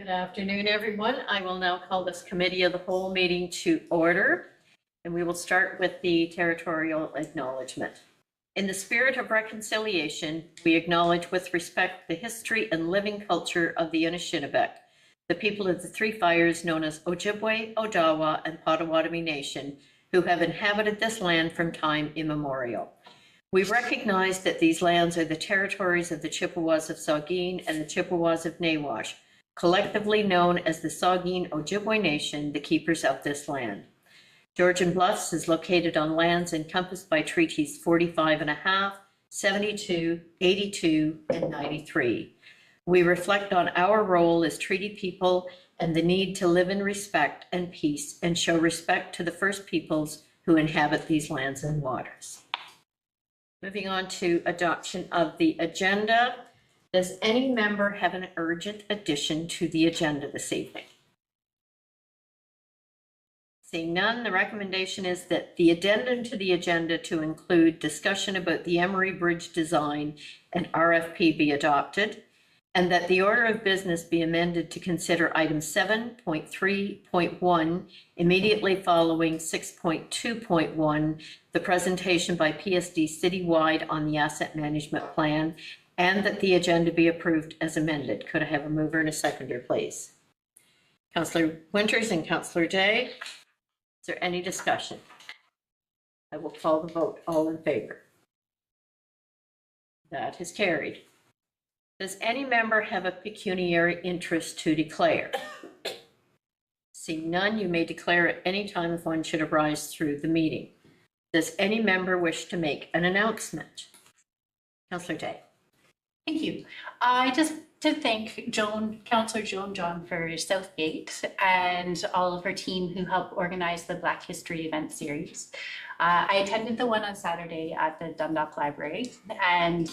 Good afternoon, everyone. I will now call this committee of the whole meeting to order, and we will start with the territorial acknowledgement. In the spirit of reconciliation, we acknowledge with respect the history and living culture of the Anishinaabe, the people of the Three Fires known as Ojibwe, Odawa, and Potawatomi Nation, who have inhabited this land from time immemorial. We recognize that these lands are the territories of the Chippewas of Saugeen and the Chippewas of Nawash, collectively known as the Saugeen Ojibwe Nation, the keepers of this land. Georgian Bluffs is located on lands encompassed by treaties 45.5, 72, 82, and 93. We reflect on our role as treaty people and the need to live in respect and peace and show respect to the First Peoples who inhabit these lands and waters. Moving on to adoption of the agenda. Does any member have an urgent addition to the agenda this evening? Seeing none, the recommendation is that the addendum to the agenda to include discussion about the Emery Bridge design and RFP be adopted, and that the order of business be amended to consider item 7.3.1 immediately following 6.2.1, the presentation by PSD citywide on the asset management plan, and that the agenda be approved as amended. Could I have a mover and a seconder, please? Councillor Winters and Councillor Day. Is there any discussion? I will call the vote. All in favor? That is carried. Does any member have a pecuniary interest to declare? Seeing none, you may declare at any time if one should arise through the meeting. Does any member wish to make an announcement? Councillor Day. Thank you. I just to thank Councillor Joan John for Southgate and all of her team who helped organize the Black History event series. I attended the one on Saturday at the Dundalk Library, and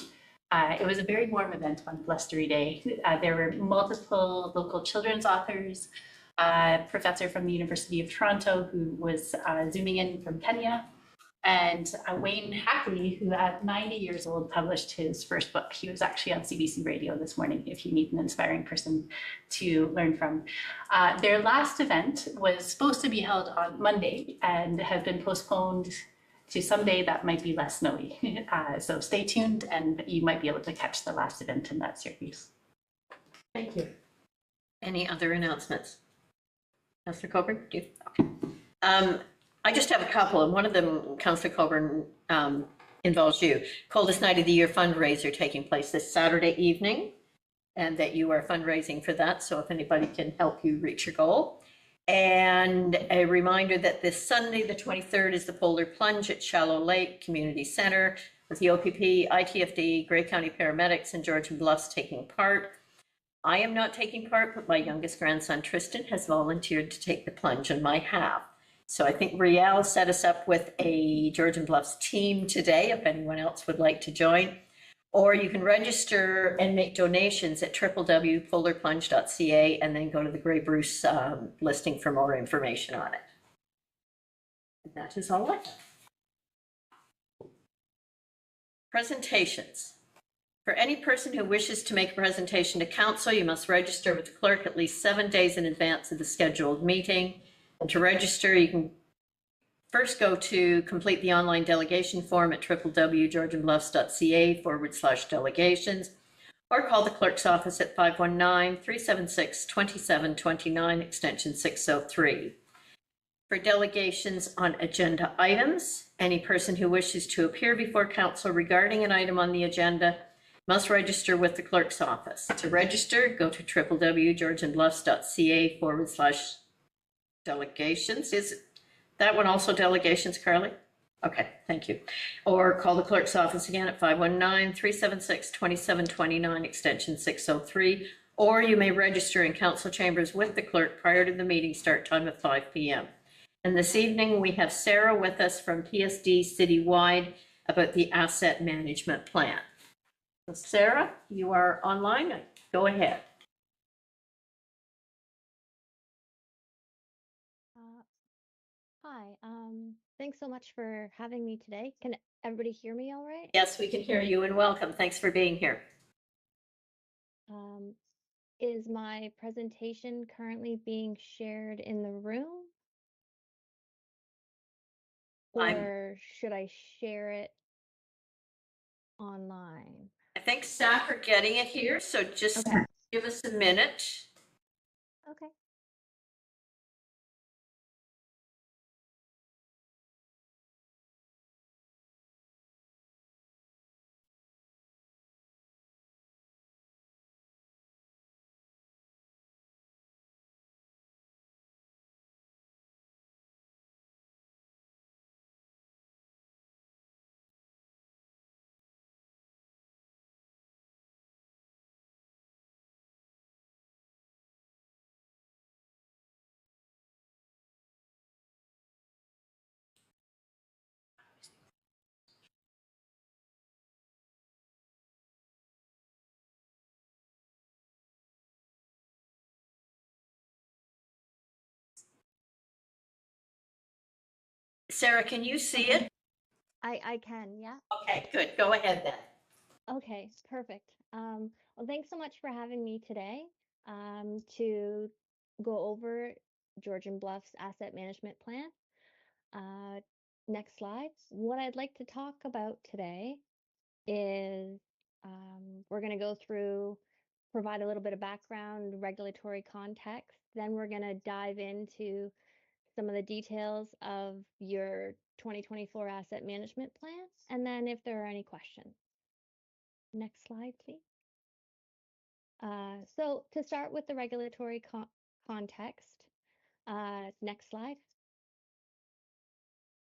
it was a very warm event on Blustery Day. There were multiple local children's authors, a professor from the University of Toronto who was zooming in from Kenya, and Wayne Hackley, who at 90 years old published his first book. He was actually on CBC Radio this morning, if you need an inspiring person to learn from. Their last event was supposed to be held on Monday and have been postponed to someday that might be less snowy. So stay tuned and you might be able to catch the last event in that series. Thank you. Any other announcements? Councillor Coburn? Do you? Okay. I just have a couple, and one of them, Councillor Coburn, involves you. Coldest Night of the Year fundraiser taking place this Saturday evening, and that you are fundraising for that, so if anybody can help you reach your goal. And a reminder that this Sunday, the 23rd, is the Polar Plunge at Shallow Lake Community Center with the OPP, ITFD, Grey County Paramedics, and Georgian Bluffs taking part. I am not taking part, but my youngest grandson, Tristan, has volunteered to take the plunge on my half. So I think Riel set us up with a Georgian Bluffs team today, if anyone else would like to join. Or you can register and make donations at www.polarplunge.ca and then go to the Grey Bruce listing for more information on it. And that is all I have. Presentations. For any person who wishes to make a presentation to council, you must register with the clerk at least 7 days in advance of the scheduled meeting. And to register, you can first go to complete the online delegation form at www.georgianbluffs.ca/delegations, or call the clerk's office at 519-376-2729, extension 603. For delegations on agenda items, any person who wishes to appear before council regarding an item on the agenda must register with the clerk's office. To register, go to www.georgianbluffs.ca/delegations. Is that one also delegations, Carly? Okay, thank you. Or call the clerk's office again at 519-376-2729, extension 603. Or you may register in council chambers with the clerk prior to the meeting start time of 5 p.m. And this evening we have Sarah with us from PSD Citywide about the asset management plan. So Sarah, you are online. Go ahead. Hi, thanks so much for having me today. Can everybody hear me all right? Yes, we can hear you and welcome. Thanks for being here. Is my presentation currently being shared in the room? I'm- Or should I share it online? I think staff are getting it here, so just Okay. give us a minute. Okay. Sarah, can you see it? I can, yeah. Okay, good. Go ahead then. Okay, perfect. Well, thanks so much for having me today to go over Georgian Bluff's asset management plan. Next slide. What I'd like to talk about today is we're going to go through, provide a little bit of background, regulatory context. Then we're going to dive into some of the details of your 2024 asset management plan, and then if there are any questions. Next slide, please. So to start with the regulatory context, next slide.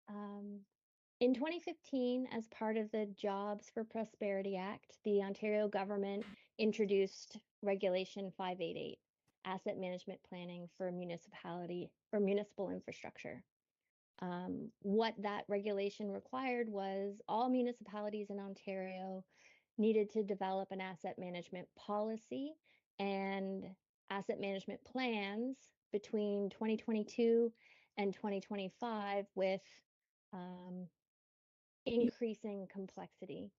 In 2015, as part of the Jobs for Prosperity Act, the Ontario government introduced Regulation 588, Asset Management Planning for municipal infrastructure. What that regulation required was all municipalities in Ontario needed to develop an asset management policy and asset management plans between 2022 and 2025 with increasing complexity.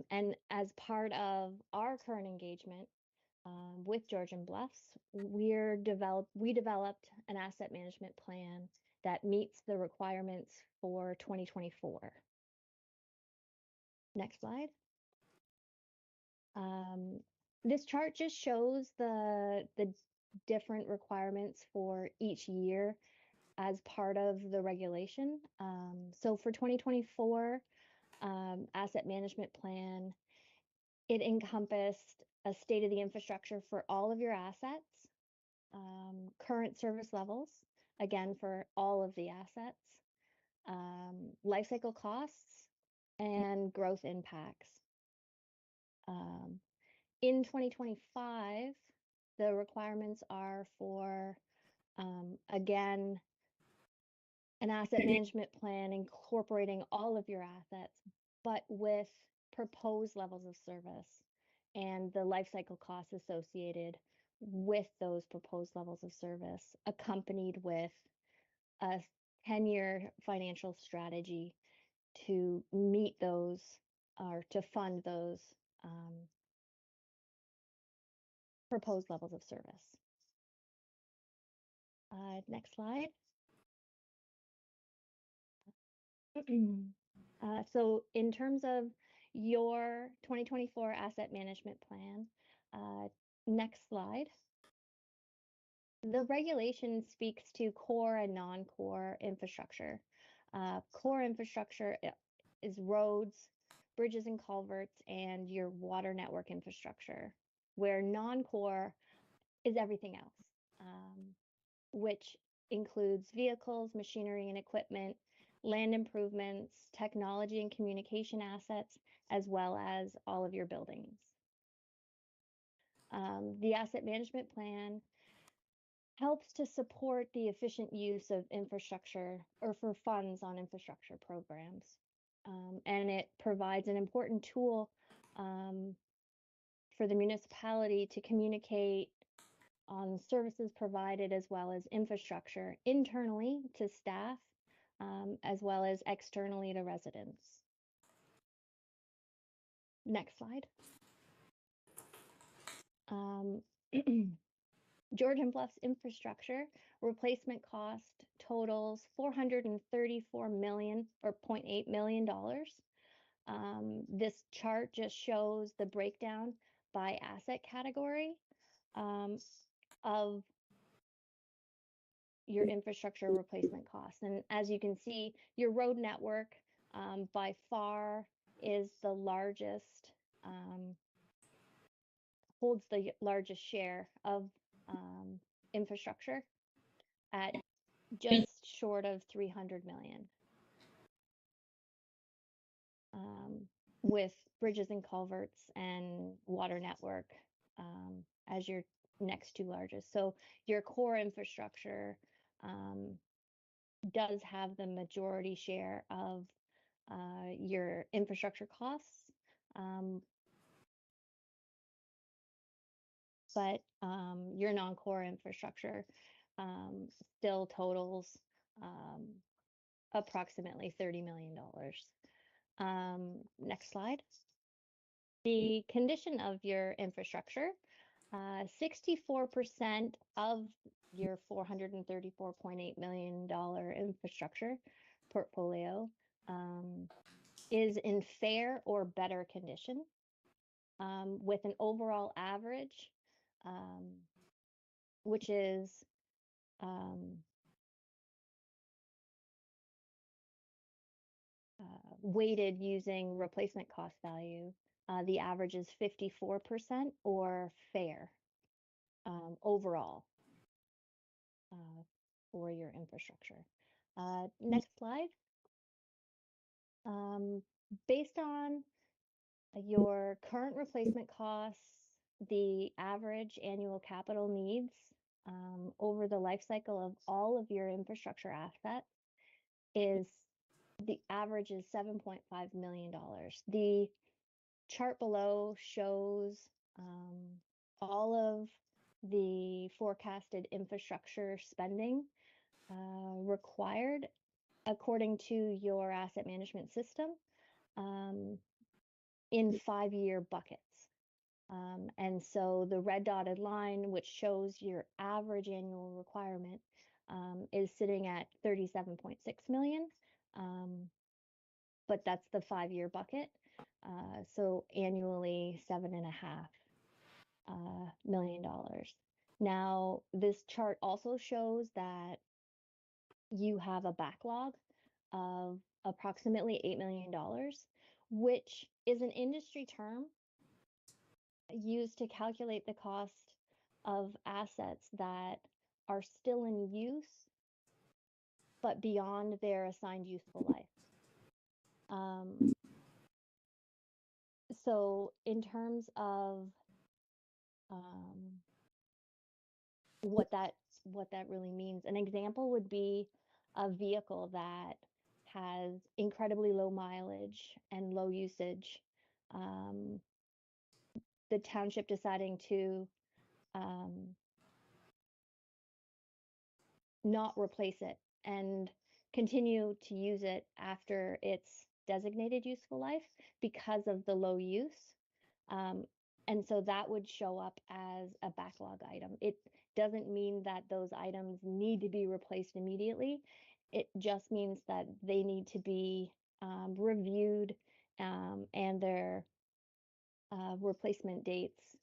And as part of our current engagement with Georgian Bluffs, we developed an asset management plan that meets the requirements for 2024. Next slide. This chart just shows the different requirements for each year as part of the regulation. So for 2024 asset management plan, it encompassed a state of the infrastructure for all of your assets, current service levels, again for all of the assets, life cycle costs, and growth impacts. In 2025, the requirements are for, again, an asset management plan incorporating all of your assets, but with proposed levels of service and the life cycle costs associated with those proposed levels of service, accompanied with a 10-year financial strategy to meet those or to fund those proposed levels of service. Next slide. So in terms of your 2024 asset management plan, next slide. The regulation speaks to core and non-core infrastructure. Core infrastructure is roads, bridges and culverts, and your water network infrastructure, where non-core is everything else, which includes vehicles, machinery and equipment, land improvements, technology and communication assets, as well as all of your buildings. The asset management plan helps to support the efficient use of infrastructure or for funds on infrastructure programs. And it provides an important tool for the municipality to communicate on services provided as well as infrastructure internally to staff, as well as externally to residents. Next slide. Georgian Bluffs infrastructure replacement cost totals 434 million or $0.8 million. This chart just shows the breakdown by asset category of your infrastructure replacement costs. And as you can see, your road network by far is the largest, holds the largest share of infrastructure at just short of 300 million. With bridges and culverts and water network as your next two largest. So your core infrastructure does have the majority share of your infrastructure costs. But your non-core infrastructure still totals approximately $30 million. Next slide. The condition of your infrastructure, 64% of your $434.8 million infrastructure portfolio is in fair or better condition, with an overall average, which is weighted using replacement cost value. The average is 54% or fair overall for your infrastructure. Next slide. Based on your current replacement costs, the average annual capital needs over the life cycle of all of your infrastructure assets is the average is $7.5 million. The chart below shows all of the forecasted infrastructure spending required according to your asset management system in 5-year buckets. And so the red dotted line, which shows your average annual requirement, is sitting at 37.6 million. But that's the 5-year bucket. So annually $7.5 million. Now, this chart also shows that you have a backlog of approximately $8 million, which is an industry term used to calculate the cost of assets that are still in use, but beyond their assigned useful life. So in terms of what that really means, an example would be a vehicle that has incredibly low mileage and low usage. The township deciding to not replace it and continue to use it after its designated useful life because of the low use. And so that would show up as a backlog item. It doesn't mean that those items need to be replaced immediately. It just means that they need to be reviewed and their replacement dates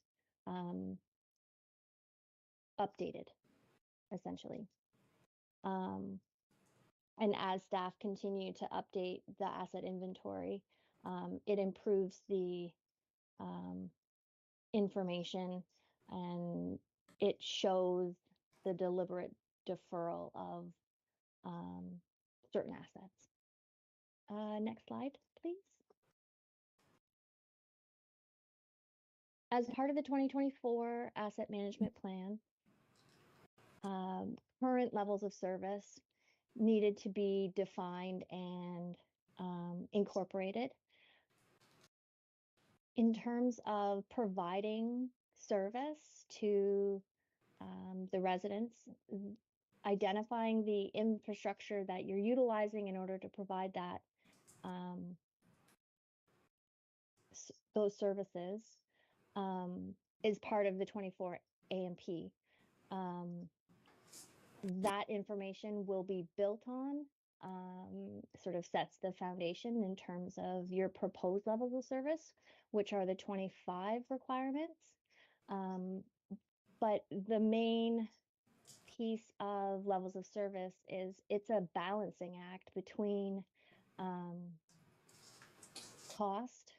updated, essentially. And as staff continue to update the asset inventory, it improves the information and it shows the deliberate deferral of certain assets. Next slide, please. As part of the 2024 asset management plan, current levels of service needed to be defined and incorporated. In terms of providing service to the residents, identifying the infrastructure that you're utilizing in order to provide that those services is part of the 24 AMP. That information will be built on, sort of sets the foundation in terms of your proposed levels of service, which are the 25 requirements. But the main piece of levels of service is it's a balancing act between cost,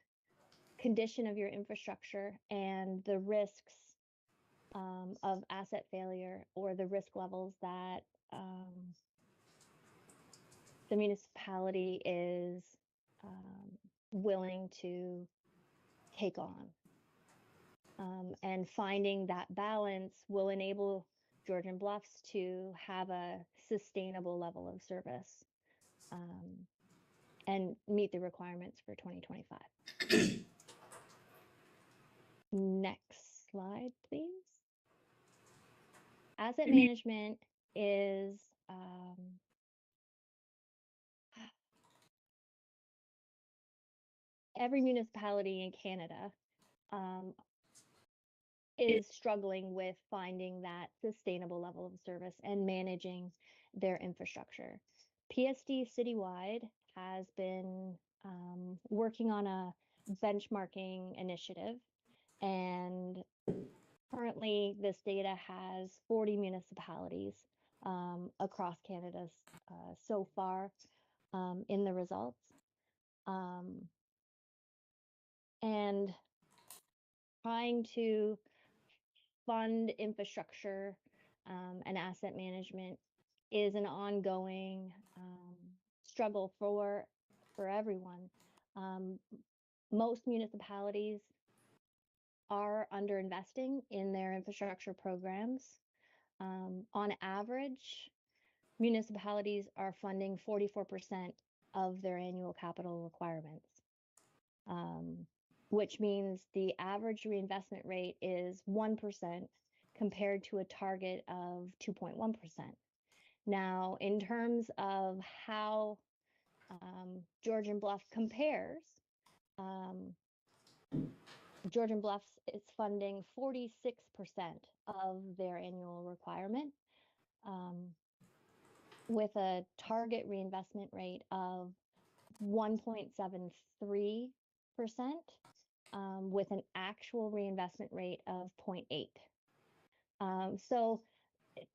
condition of your infrastructure, and the risks of asset failure or the risk levels that the municipality is willing to take on. And finding that balance will enable Georgian Bluffs to have a sustainable level of service and meet the requirements for 2025. Next slide, please. Asset management is every municipality in Canada is struggling with finding that sustainable level of service and managing their infrastructure. PSD citywide has been working on a benchmarking initiative, and currently this data has 40 municipalities across Canada so far in the results. And trying to fund infrastructure and asset management is an ongoing struggle for everyone. Most municipalities are underinvesting in their infrastructure programs. On average, municipalities are funding 44% of their annual capital requirements, which means the average reinvestment rate is 1% compared to a target of 2.1%. Now, in terms of how Georgian Bluff compares, Georgian Bluffs is funding 46% of their annual requirement, with a target reinvestment rate of 1.73%, with an actual reinvestment rate of 0.8. So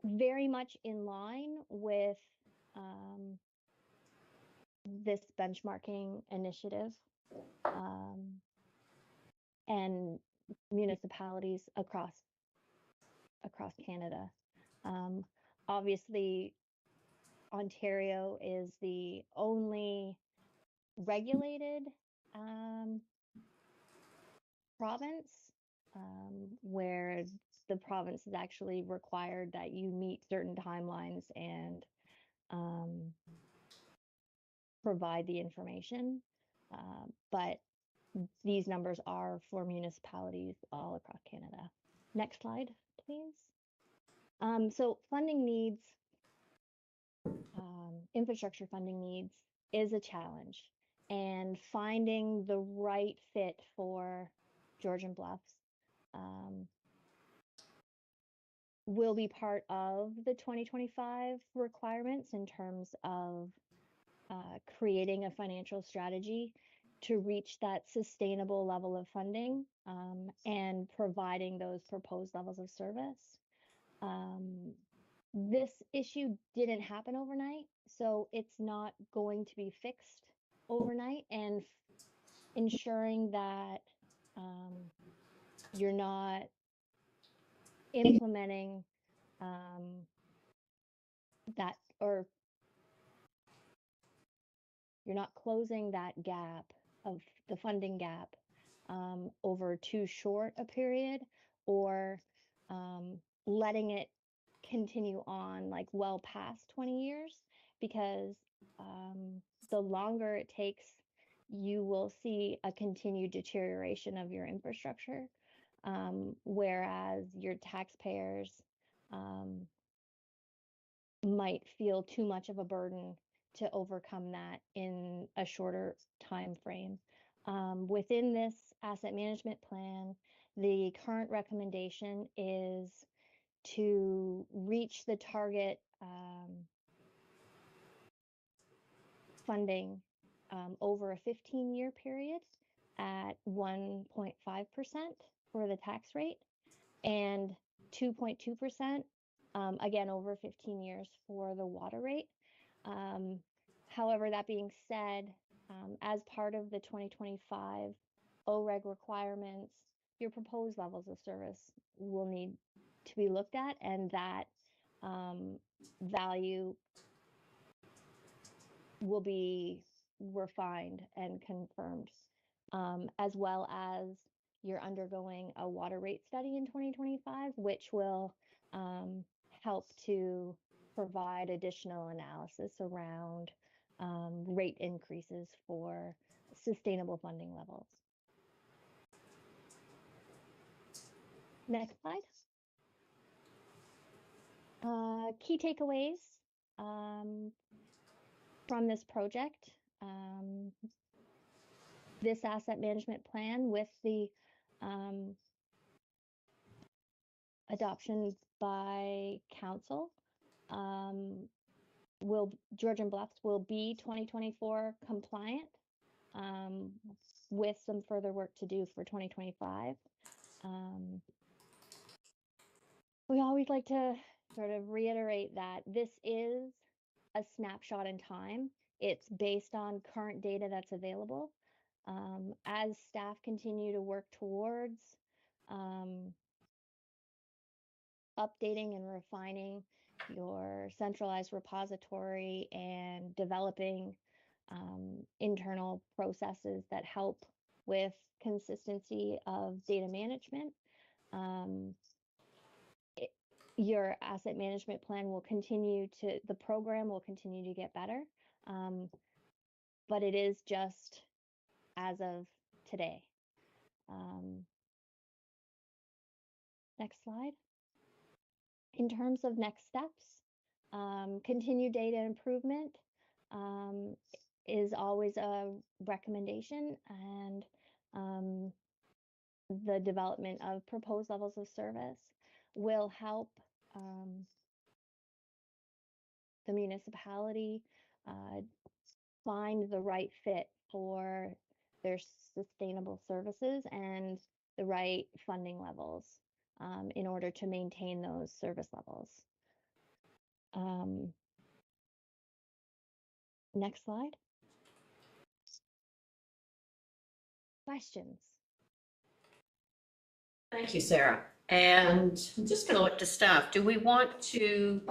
very much in line with this benchmarking initiative and municipalities across Canada. Obviously, Ontario is the only regulated province where the province is actually required that you meet certain timelines and provide the information. But these numbers are for municipalities all across Canada. Next slide, please. So funding needs, infrastructure funding needs is a challenge, and finding the right fit for Georgian Bluffs will be part of the 2025 requirements in terms of creating a financial strategy to reach that sustainable level of funding and providing those proposed levels of service. This issue didn't happen overnight, so it's not going to be fixed overnight, and ensuring that you're not implementing that, or you're not closing that gap of the funding gap over too short a period, or letting it continue on like well past 20 years, because the longer it takes, you will see a continued deterioration of your infrastructure, whereas your taxpayers might feel too much of a burden to overcome that in a shorter time frame. Within this asset management plan, the current recommendation is to reach the target funding over a 15-year period at 1.5% for the tax rate and 2.2% again over 15 years for the water rate. However, that being said, as part of the 2025 OREG requirements, your proposed levels of service will need to be looked at, and that value will be refined and confirmed, as well as you're undergoing a water rate study in 2025, which will help to provide additional analysis around rate increases for sustainable funding levels. Next slide. Key takeaways from this project. This asset management plan with the adoption by council Georgian Bluffs will be 2024 compliant with some further work to do for 2025. We always like to sort of reiterate that this is a snapshot in time. It's based on current data that's available. As staff continue to work towards updating and refining your centralized repository and developing internal processes that help with consistency of data management, your asset management plan will continue to, the program will continue to get better, but it is just as of today. Next slide. In terms of next steps, continued data improvement is always a recommendation, and the development of proposed levels of service will help the municipality find the right fit for their sustainable services and the right funding levels in order to maintain those service levels. Next slide. Questions? Thank you, Sarah. And I'm just going to look to staff. Do we want to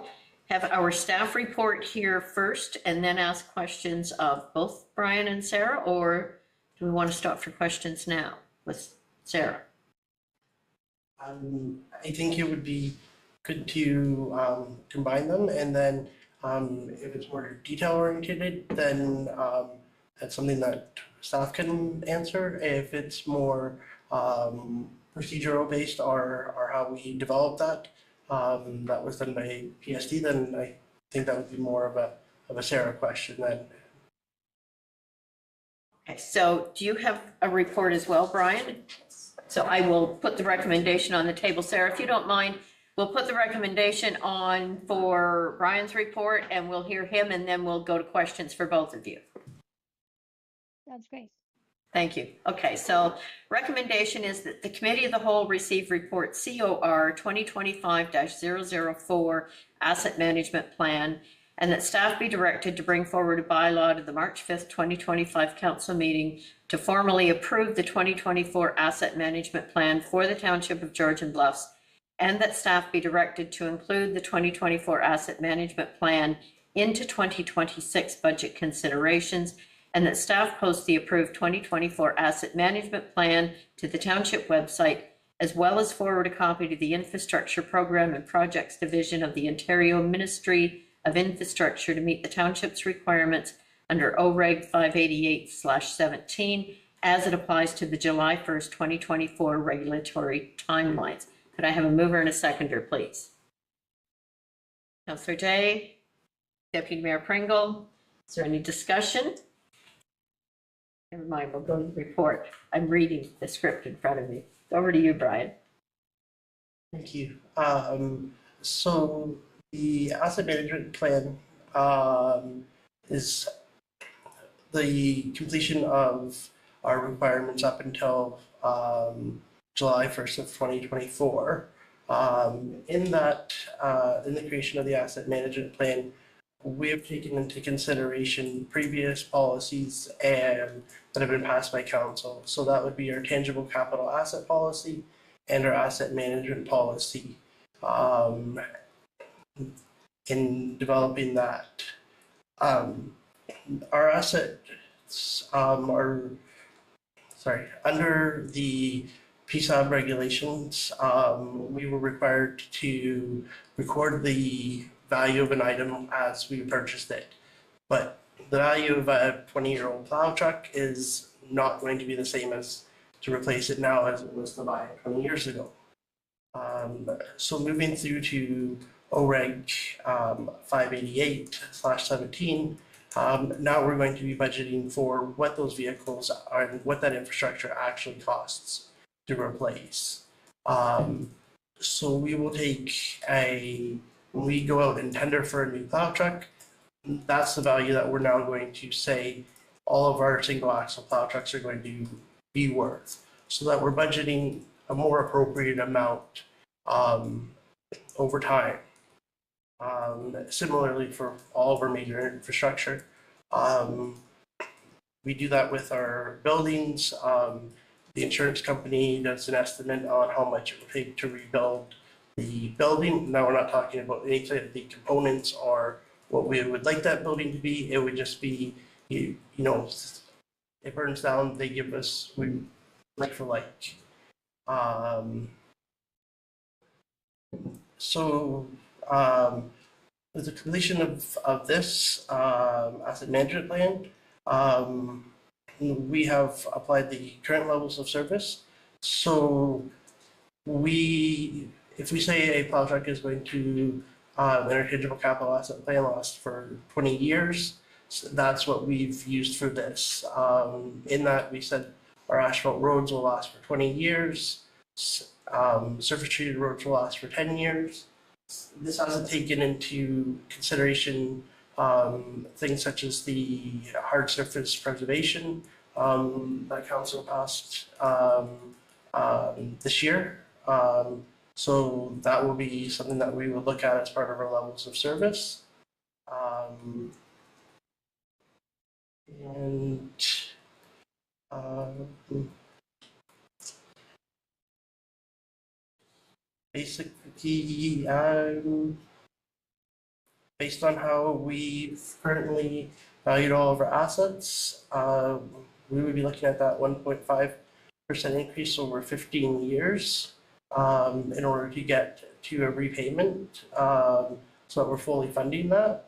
have our staff report here first and then ask questions of both Brian and Sarah, or do we want to stop for questions now with Sarah? I think it would be good to combine them, and then if it's more detail oriented, then that's something that staff can answer. If it's more procedural based or how we develop that, that was done by PSD, then I think that would be more of a Sarah question then. Okay, so do you have a report as well, Brian? So I will put the recommendation on the table. Sarah, if you don't mind, we'll put the recommendation on for Brian's report and we'll hear him, and then we'll go to questions for both of you. Sounds great. Thank you. Okay, so recommendation is that the Committee of the Whole receive report COR 2025-004 Asset Management Plan, and that staff be directed to bring forward a bylaw to the March 5th, 2025 council meeting to formally approve the 2024 Asset Management Plan for the Township of Georgian Bluffs, and that staff be directed to include the 2024 Asset Management Plan into 2026 budget considerations, and that staff post the approved 2024 Asset Management Plan to the Township website, as well as forward a copy to the Infrastructure Program and Projects Division of the Ontario Ministry of Infrastructure to meet the Township's requirements under OREG 588/17 as it applies to the July 1st, 2024 regulatory timelines. Could I have a mover and a seconder, please? Councillor Day, Deputy Mayor Pringle, is there any discussion? Never mind, we'll go to the report. I'm reading the script in front of me. Over to you, Brian. Thank you. So the asset management plan is the completion of our requirements up until July 1st of 2024. In that, in the creation of the asset management plan, we have taken into consideration previous policies and that have been passed by council. So that would be our tangible capital asset policy and our asset management policy. In developing that, our assets are, sorry, under the PSAB regulations, we were required to record the value of an item as we purchased it. But the value of a 20-year-old plow truck is not going to be the same as to replace it now as it was to buy it 20 years ago. So moving through to OREG 588/17, now we're going to be budgeting for what those vehicles are and what that infrastructure actually costs to replace. So we will take when we go out and tender for a new plow truck, that's the value that we're now going to say all of our single axle plow trucks are going to be worth, so that we're budgeting a more appropriate amount over time. Similarly for all of our major infrastructure, we do that with our buildings. The insurance company does an estimate on how much it would take to rebuild the building. Now, we're not talking about any of the components or what we would like that building to be. It would just be, you know, it burns down, they give us like for like. With the completion of this asset management plan, we have applied the current levels of service. So if we say a plow truck is going to interchangeable capital asset plan last for 20 years, so that's what we've used for this. In that, we said our asphalt roads will last for 20 years, surface treated roads will last for 10 years. This hasn't taken into consideration things such as the hard surface preservation that council passed this year. So that will be something that we will look at as part of our levels of service. Basically, based on how we've currently valued all of our assets, we would be looking at that 1.5% increase over 15 years in order to get to a repayment, so that we're fully funding that.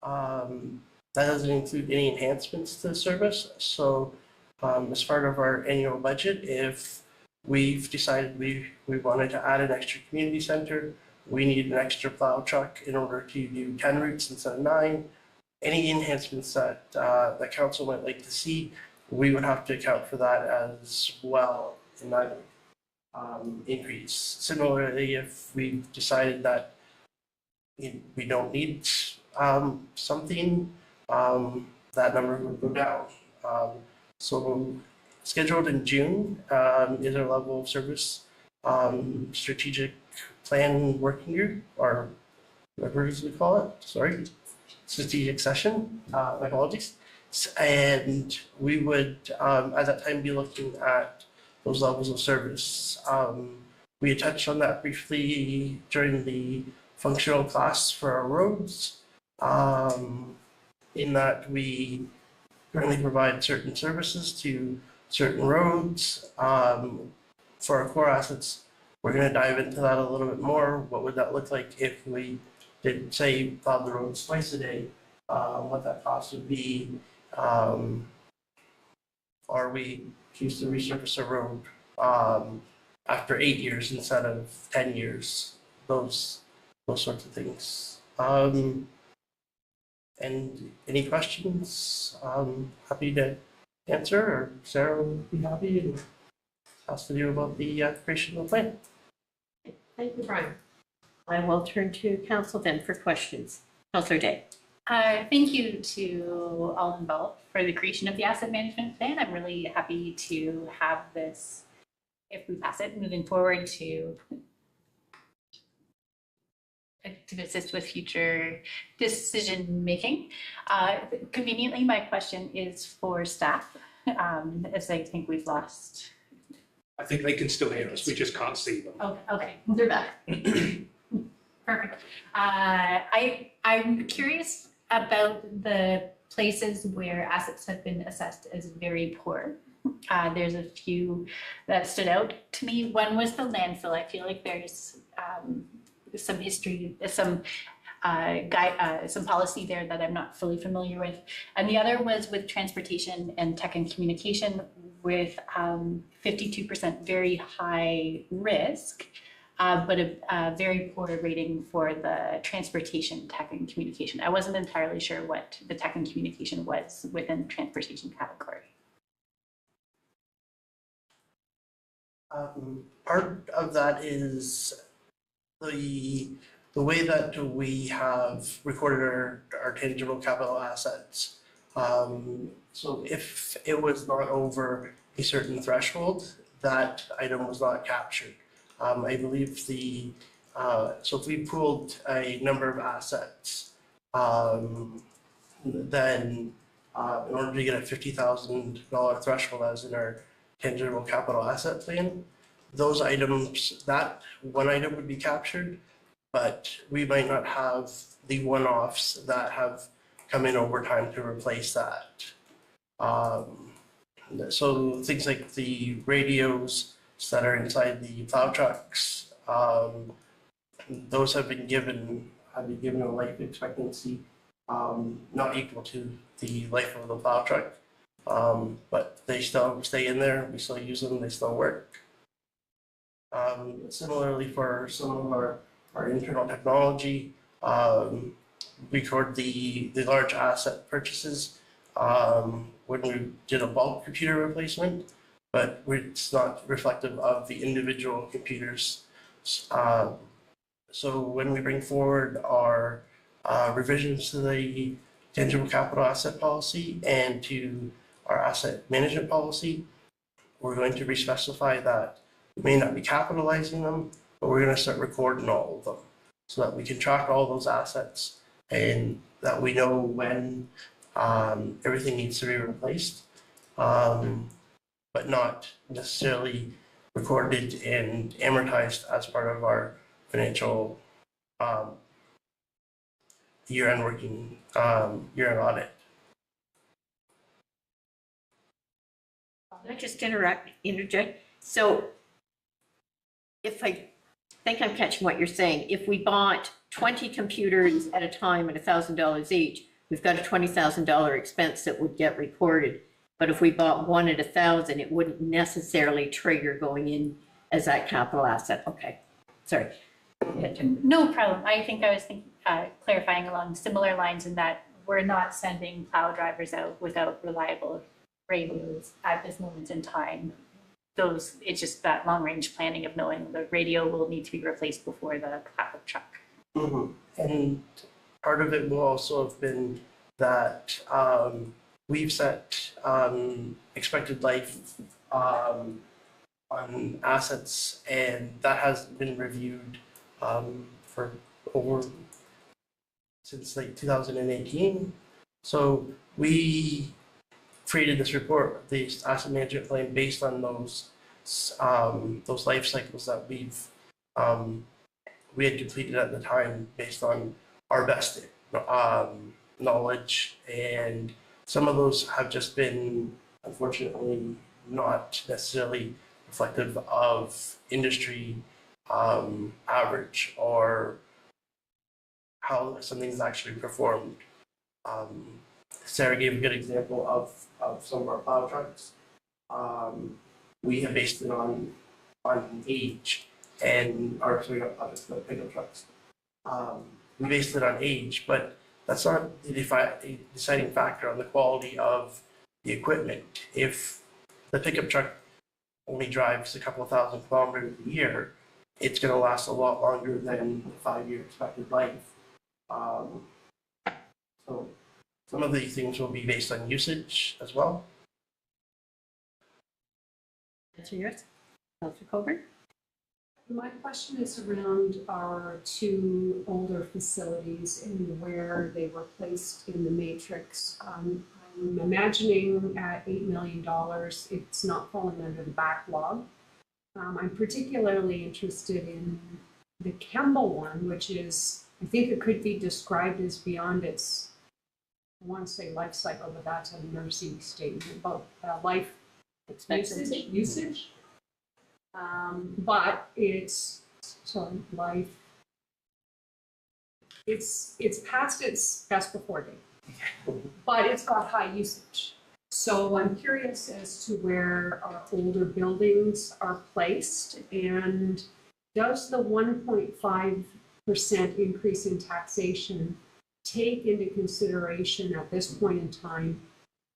That doesn't include any enhancements to the service. So as part of our annual budget, if we've decided we wanted to add an extra community center, we need an extra plow truck in order to do 10 routes instead of 9. Any enhancements that the council might like to see, we would have to account for that as well in that increase. Similarly, if we decided that we don't need something, that number would go down. So scheduled in June is our level of service strategic plan working group, or whatever we call it, sorry, strategic session, my apologies. And we would at that time be looking at those levels of service. We had touched on that briefly during the functional class for our roads, in that we currently provide certain services to certain roads. For our core assets, we're going to dive into that a little bit more. What would that look like if we did, say, plow the roads twice a day? What that cost would be, or we choose to resurface a road after 8 years instead of 10 years. Those sorts of things. And any questions? Happy to answer, or Sarah would be happy. has to do about the creation of the plan. Thank you, Brian. I will turn to council then for questions. Councillor Day. Thank you to all involved for the creation of the asset management plan. I'm really happy to have this, if we pass it, moving forward to assist with future decision making. Conveniently, my question is for staff, as I think we've lost. I think they can still hear us, we just can't see them. Oh, okay. They're back. Perfect. I'm curious about the places where assets have been assessed as very poor. There's a few that stood out to me. One was the landfill. I feel like there's some history, some policy there that I'm not fully familiar with. And the other was with transportation and tech and communication with 52% very high risk, but a very poor rating for the transportation, tech and communication. I wasn't entirely sure what the tech and communication was within the transportation category. Part of that is the way that we have recorded our tangible capital assets. So if it was not over a certain threshold, that item was not captured. I believe so if we pooled a number of assets, then in order to get a $50,000 threshold as in our tangible capital asset plan, those items, that one item would be captured, but we might not have the one-offs that have come in over time to replace that. So things like the radios that are inside the plow trucks, those have been given a life expectancy not equal to the life of the plow truck, but they still stay in there. We still use them. They still work. Similarly, for some of our internal technology, we record the large asset purchases when we did a bulk computer replacement, but it's not reflective of the individual computers. So when we bring forward our revisions to the tangible capital asset policy and to our asset management policy, we're going to re-specify that we may not be capitalizing them, but we're going to start recording all of them so that we can track all those assets and that we know when everything needs to be replaced, but not necessarily recorded and amortized as part of our financial year-end year-end audit. Can I just interject? So if I think I'm catching what you're saying, if we bought 20 computers at a time at $1,000 each, we've got a $20,000 expense that would get recorded. But if we bought one at $1,000, it wouldn't necessarily trigger going in as that capital asset. Okay, sorry. No problem. I think I was clarifying along similar lines in that we're not sending plow drivers out without reliable radios at this moment in time. It's just that long range planning of knowing the radio will need to be replaced before the plow truck. Mm-hmm. And part of it will also have been that we've set expected life on assets, and that has been reviewed for since like 2018. So we created this report, this asset management plan, based on those life cycles that we had completed at the time, based on our best knowledge, and some of those have just been, unfortunately, not necessarily reflective of industry average or how something's actually performed. Sarah gave a good example of some of our plow trucks. We have based it on age, and pickup trucks. We based it on age, but that's not the deciding factor on the quality of the equipment. If the pickup truck only drives a couple of thousand kilometers a year, it's gonna last a lot longer than the 5-year expected life. So some of these things will be based on usage as well. Answer yours. Councillor Coburn? My question is around our two older facilities and where they were placed in the matrix. I'm imagining at $8 million, it's not falling under the backlog. I'm particularly interested in the Kemble one, which is, I think it could be described as beyond its, I want to say life cycle, but that's a nursing statement about life Expectancy. usage. But it's past its best before date, but it's got high usage. So I'm curious as to where our older buildings are placed, and does the 1.5% increase in taxation take into consideration at this point in time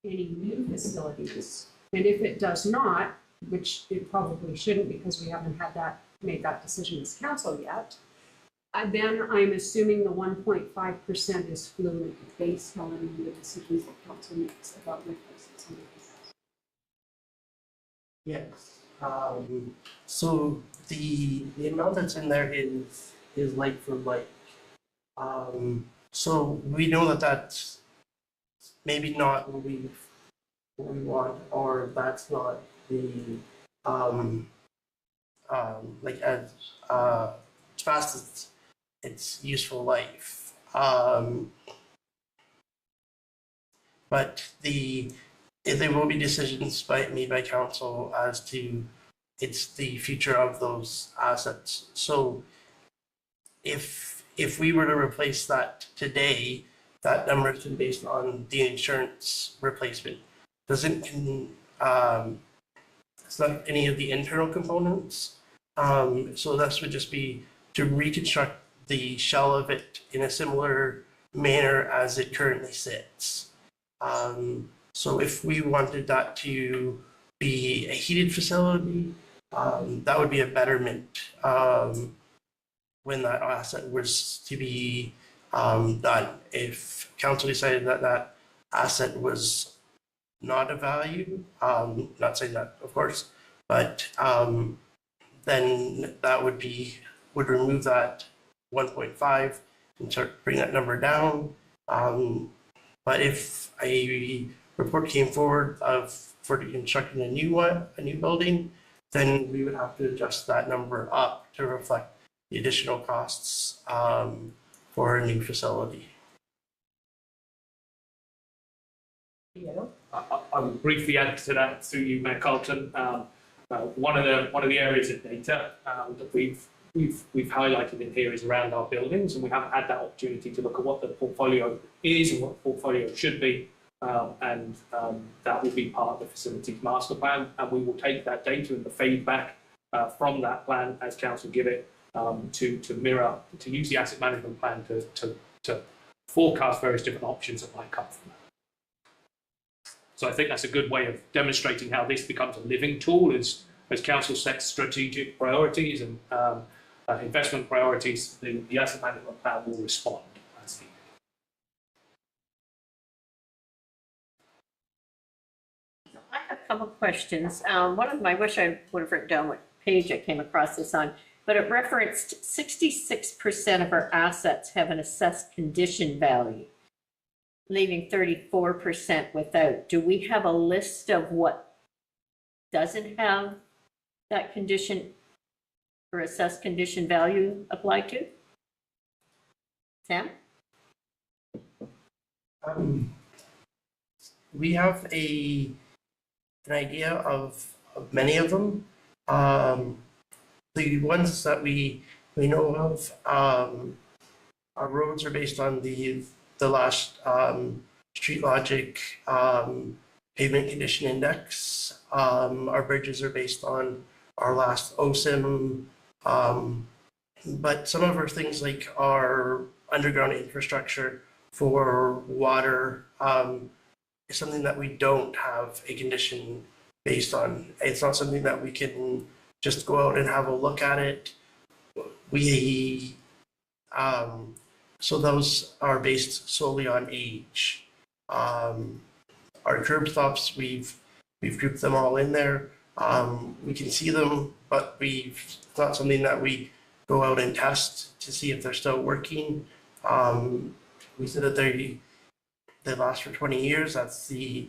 any new facilities? And if it does not, which it probably shouldn't because we haven't made that decision as council yet, then I'm assuming the 1.5% is fluid based on the decisions that council makes about replacing some of these. Yes. So the amount that's in there is like for like. So we know that that's maybe not what we want, or that's not the like as fast as its useful life. But there will be decisions made by council as to it's the future of those assets. So if we were to replace that today, that number has been based on the insurance replacement. It's not any of the internal components. So this would just be to reconstruct the shell of it in a similar manner as it currently sits. So if we wanted that to be a heated facility, that would be a betterment when that asset was to be done. If council decided that that asset was not of value, not saying that, of course, but then that would remove that 1.5 and start bring that number down. But if a report came forward for constructing a new building, then we would have to adjust that number up to reflect the additional costs for a new facility. I'll briefly add to that through you, Mayor Carlton. One of the areas of data that we've highlighted in here is around our buildings, and we haven't had that opportunity to look at what the portfolio is and what the portfolio should be, and that will be part of the facilities master plan, and we will take that data and the feedback from that plan as council give it to use the asset management plan to forecast various different options that might come from that. So I think that's a good way of demonstrating how this becomes a living tool as council sets strategic priorities and investment priorities. The asset management plan will respond as needed. I have a couple of questions. One of them, I wish I would have written down what page I came across this on, but it referenced 66% of our assets have an assessed condition value, leaving 34% without. Do we have a list of what doesn't have that condition or assessed condition value applied to? Sam? We have an idea of many of them. The ones that we know of, our roads are based on the last Street Logic pavement condition index. Our bridges are based on our last OSIM. But some of our things like our underground infrastructure for water is something that we don't have a condition based on, it's not something that we can just go out and have a look at it. We, so those are based solely on age. Our curb stops, we've grouped them all in there. We can see them, but it's not something that we go out and test to see if they're still working. We said that they last for 20 years. That's the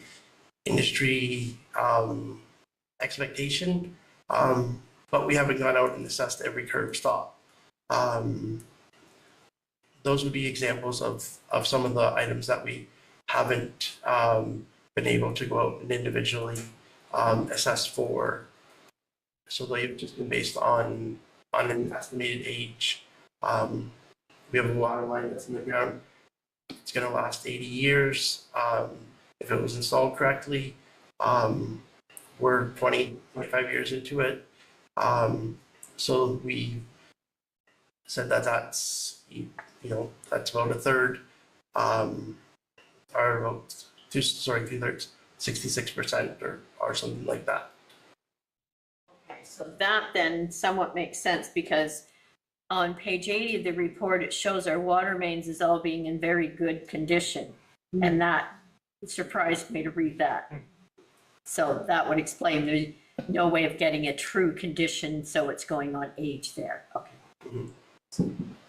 industry expectation. But we haven't gone out and assessed every curb stop. Those would be examples of some of the items that we haven't been able to go out and individually assess for. So they've just been based on an estimated age. We have a water line that's in the ground. It's going to last 80 years if it was installed correctly. We're 25 years into it. So we said that that's about a third, or about two-thirds, 66% or something like that. Okay, so that then somewhat makes sense, because on page 80 of the report, it shows our water mains as all being in very good condition. And that surprised me to read that. So that would explain there's no way of getting a true condition, so it's going on age there. Okay.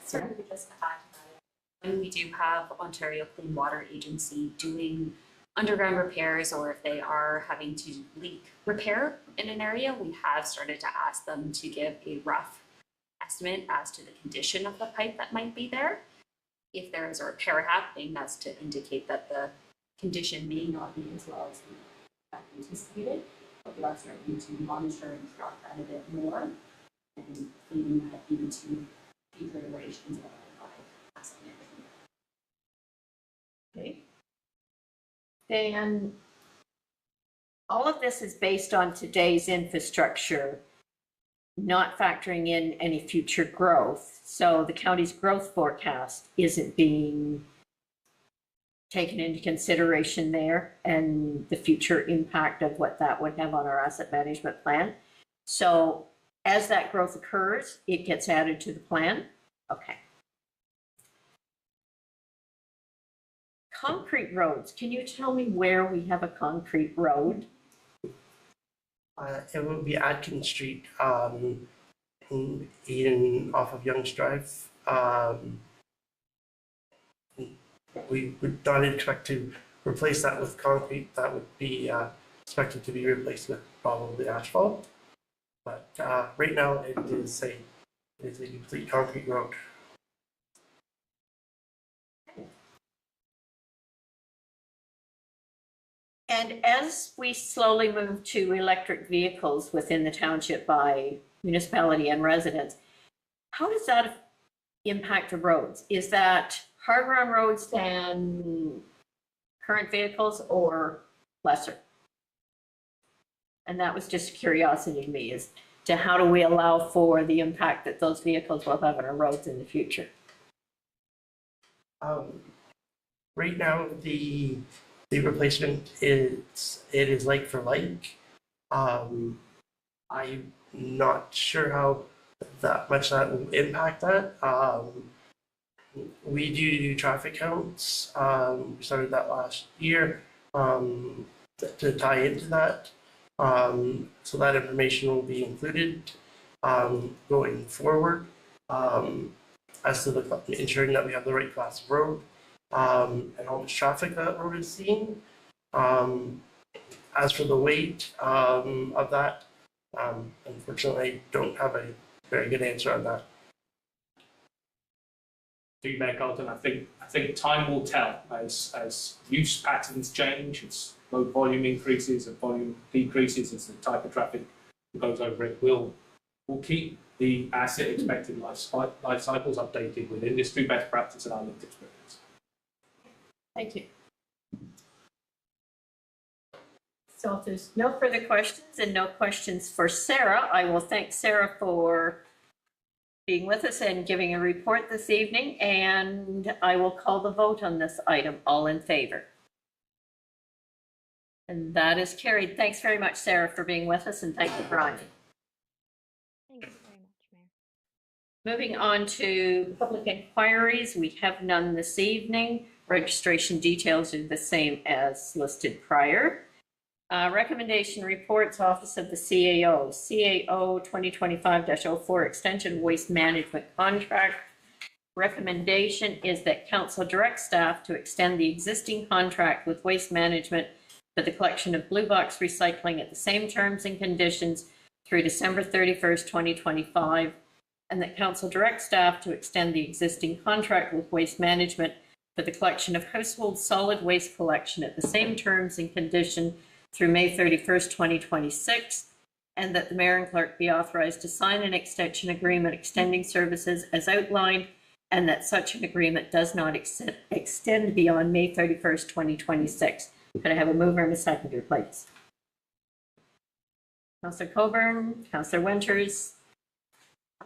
Certainly, just to add to that, when we do have Ontario Clean Water Agency doing underground repairs, or if they are having to leak repair in an area, we have started to ask them to give a rough estimate as to the condition of the pipe that might be there. If there is a repair happening, that's to indicate that the condition may not be as well as we anticipated, but we are starting to monitor and track that a bit more and feeding that into future iterations of our asset management. Okay. And all of this is based on today's infrastructure, not factoring in any future growth. So the county's growth forecast isn't being taken into consideration there, and the future impact of what that would have on our asset management plan. So as that growth occurs, it gets added to the plan. Okay. Concrete roads. Can you tell me where we have a concrete road? It would be Atkins Street, in off of Youngs Drive. We would not expect to replace that with concrete. That would be expected to be replaced with probably asphalt. But right now it is a complete concrete road. And as we slowly move to electric vehicles within the township by municipality and residents, how does that impact the roads? Is that harder on roads than current vehicles or lesser? And that was just curiosity to me, as to how do we allow for the impact that those vehicles will have on our roads in the future? Right now, the replacement is like for like. I'm not sure how much that will impact that. We do traffic counts. We started that last year to tie into that. So that information will be included going forward as to ensuring that we have the right class of road and how much traffic that road is seeing. As for the weight of that, unfortunately, I don't have a very good answer on that. Feedback, Alton. I think time will tell as use patterns change, as load volume increases and volume decreases, as the type of traffic goes over it. We'll keep the asset expected life cycles updated with industry best practice and our lived experience. Thank you. So if there's no further questions and no questions for Sarah, I will thank Sarah for being with us and giving a report this evening, and I will call the vote on this item. All in favor? And that is carried. Thanks very much, Sarah, for being with us, and thank you, Brian. Thank you very much, Mayor. Moving on to public inquiries, we have none this evening. Registration details are the same as listed prior. Recommendation reports, Office of the CAO, CAO 2025-04 Extension Waste Management Contract. Recommendation is that council direct staff to extend the existing contract with Waste Management for the collection of blue box recycling at the same terms and conditions through December 31st, 2025, and that council direct staff to extend the existing contract with Waste Management for the collection of household solid waste collection at the same terms and condition through May 31st, 2026, and that the mayor and clerk be authorized to sign an extension agreement extending services as outlined, and that such an agreement does not extend beyond May 31st, 2026. Could I have a mover and a seconder, please? Councillor Coburn, Councillor Winters.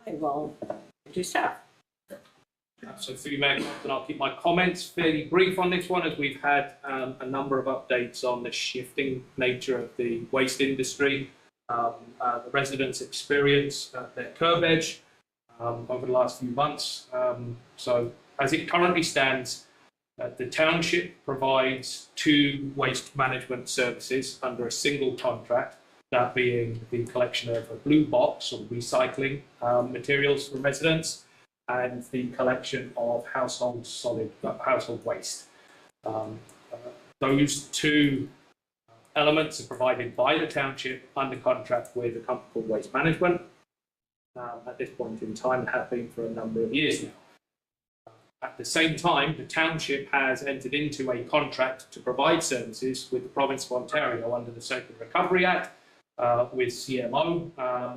I will do staff. So through Mayor Compton, I'll keep my comments fairly brief on this one, as we've had a number of updates on the shifting nature of the waste industry, the residents' experience at their curb edge over the last few months. So as it currently stands, the township provides 2 waste management services under a single contract, that being the collection of a blue box or recycling materials for residents, and the collection of household waste. Those 2 elements are provided by the township under contract with a company called Waste Management at this point in time, and have been for a number of years now. At the same time, the township has entered into a contract to provide services with the province of Ontario under the Circular Recovery Act, with CMO,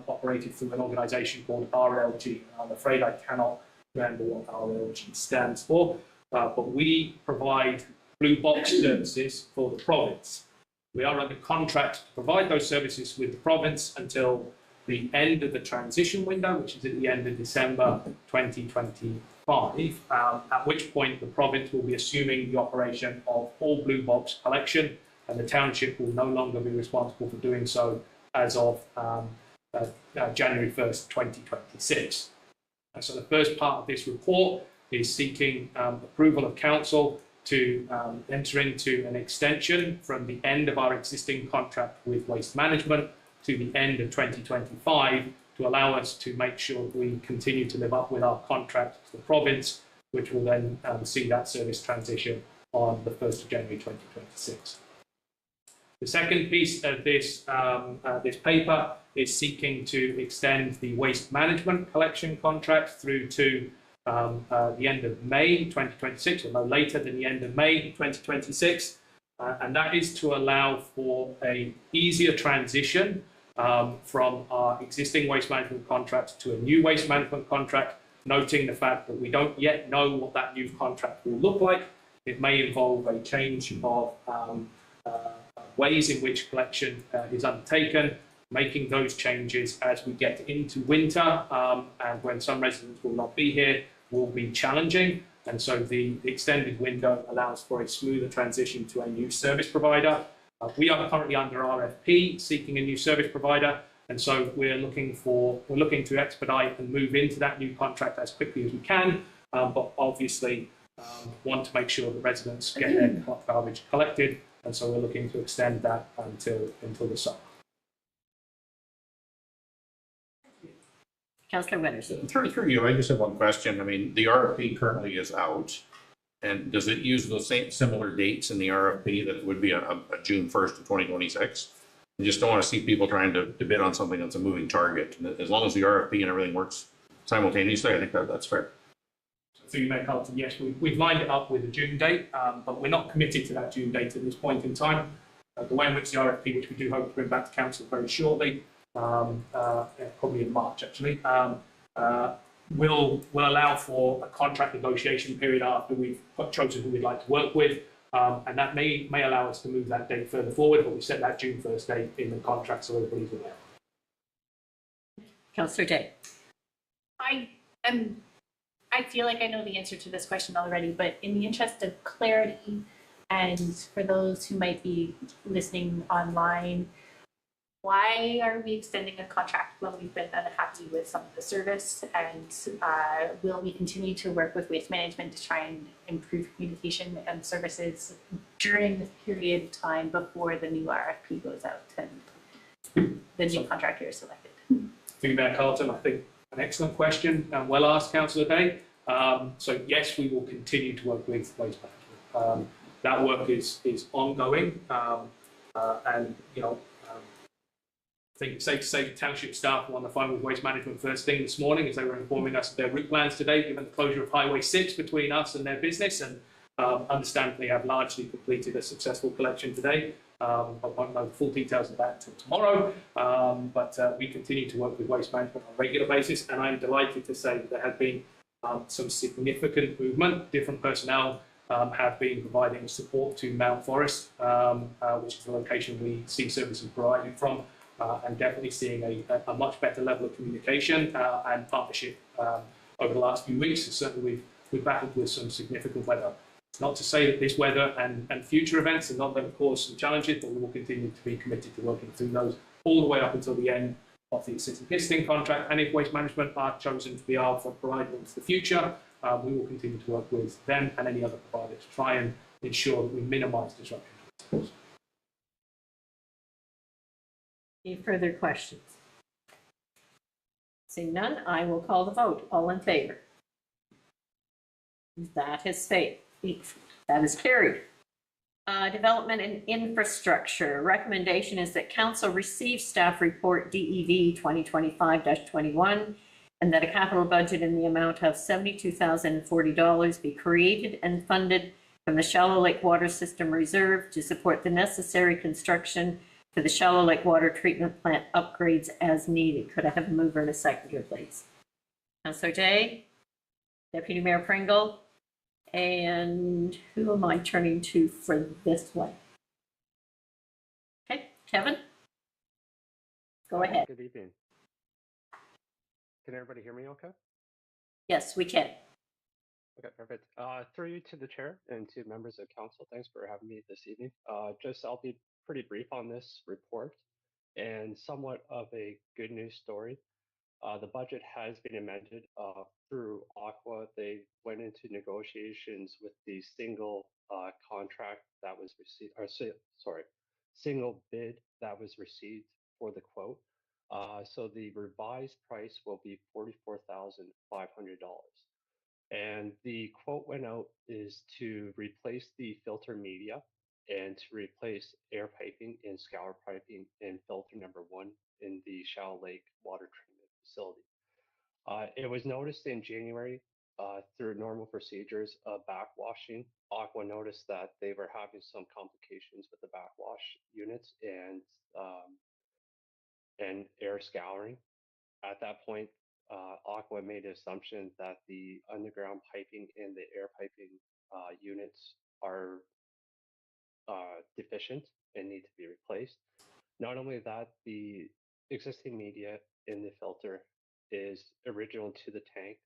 operated through an organisation called RLG. I'm afraid I cannot remember what RLG stands for, but we provide blue box services for the province. We are under contract to provide those services with the province until the end of the transition window, which is at the end of December 2025, at which point the province will be assuming the operation of all blue box collection, and the township will no longer be responsible for doing so as of January 1st, 2026. So the first part of this report is seeking approval of council to enter into an extension from the end of our existing contract with Waste Management to the end of 2025 to allow us to make sure we continue to live up with our contract to the province, which will then see that service transition on the 1st of January 2026. The second piece of this paper is seeking to extend the waste management collection contract through to the end of May 2026, or no later than the end of May 2026, and that is to allow for a easier transition from our existing waste management contract to a new waste management contract, noting the fact that we don't yet know what that new contract will look like. It may involve a change of ways in which collection is undertaken. Making those changes as we get into winter and when some residents will not be here will be challenging. And so the extended window allows for a smoother transition to a new service provider. We are currently under RFP seeking a new service provider. And so we're looking to expedite and move into that new contract as quickly as we can, but obviously want to make sure that residents get their garbage collected. And so we're looking to extend that until the summer. Councillor Winters. Through you, I just have one question. I mean, the RFP currently is out, and does it use the same similar dates in the RFP that would be a June 1st of 2026? I just don't want to see people trying to bid on something that's a moving target. And as long as the RFP and everything works simultaneously, I think that's fair. So you may Carlton, yes, we've lined it up with a June date, but we're not committed to that June date at this point in time. The way in which the RFP, which we do hope to bring back to council very shortly, probably in March actually, will allow for a contract negotiation period after we've chosen who we'd like to work with, and that may allow us to move that date further forward, but we set that June 1st date in the contract so everybody's aware. Councillor Day. I feel like I know the answer to this question already, but in the interest of clarity, And for those who might be listening online, why are we extending a contract when we've been unhappy with some of the service? And will we continue to work with Waste Management to try and improve communication and services during this period of time before the new RFP goes out and the new contractor is selected? Through Mayor Carlton, I think an excellent question and well asked, Councillor Day. So yes, we will continue to work with Waste Management. That work is ongoing, and I think it's safe to say the township staff were on the phone with Waste Management first thing this morning as they were informing us of their route plans today, given the closure of Highway 6 between us and their business, and understandably have largely completed a successful collection today. I won't know the full details of that until tomorrow, but we continue to work with Waste Management on a regular basis, and I'm delighted to say that there have been some significant movement. Different personnel have been providing support to Mount Forest, which is the location we see services provided from, and definitely seeing a much better level of communication and partnership over the last few weeks. And certainly we've battled with some significant weather. It's not to say that this weather and future events are not going to cause some challenges, but we will continue to be committed to working through those all the way up until the end of the existing contract. And if Waste Management are chosen to be our provider into the future, we will continue to work with them and any other provider to try and ensure that we minimise disruption. Any further questions? Seeing none, I will call the vote. All in favor? That is carried. Development and infrastructure. Recommendation is that council receive staff report DEV 2025-21 and that a capital budget in the amount of $72,040 be created and funded from the Shallow Lake Water System Reserve to support the necessary construction for the Shallow Lake Water Treatment Plant upgrades as needed. Could I have a mover and a seconder, please? Councillor Day, Deputy Mayor Pringle, and who am I turning to for this one? Okay, Kevin? Go ahead. Good evening. Can everybody hear me okay? Yes, we can. Okay, perfect. Through you to the chair and to members of council, thanks for having me this evening. I'll be pretty brief on this report and somewhat of a good news story. The budget has been amended through Aqua. They went into negotiations with the single contract that was received, single bid that was received for the quote. So the revised price will be $44,500. And the quote went out is to replace the filter media and to replace air piping and scour piping in filter number 1 in the Shallow Lake water treatment facility. It was noticed in January through normal procedures of backwashing. Aqua noticed that they were having some complications with the backwash units and air scouring. At that point, Aqua made the assumption that the underground piping and the air piping units are deficient and need to be replaced. Not only that, the existing media in the filter is original to the tank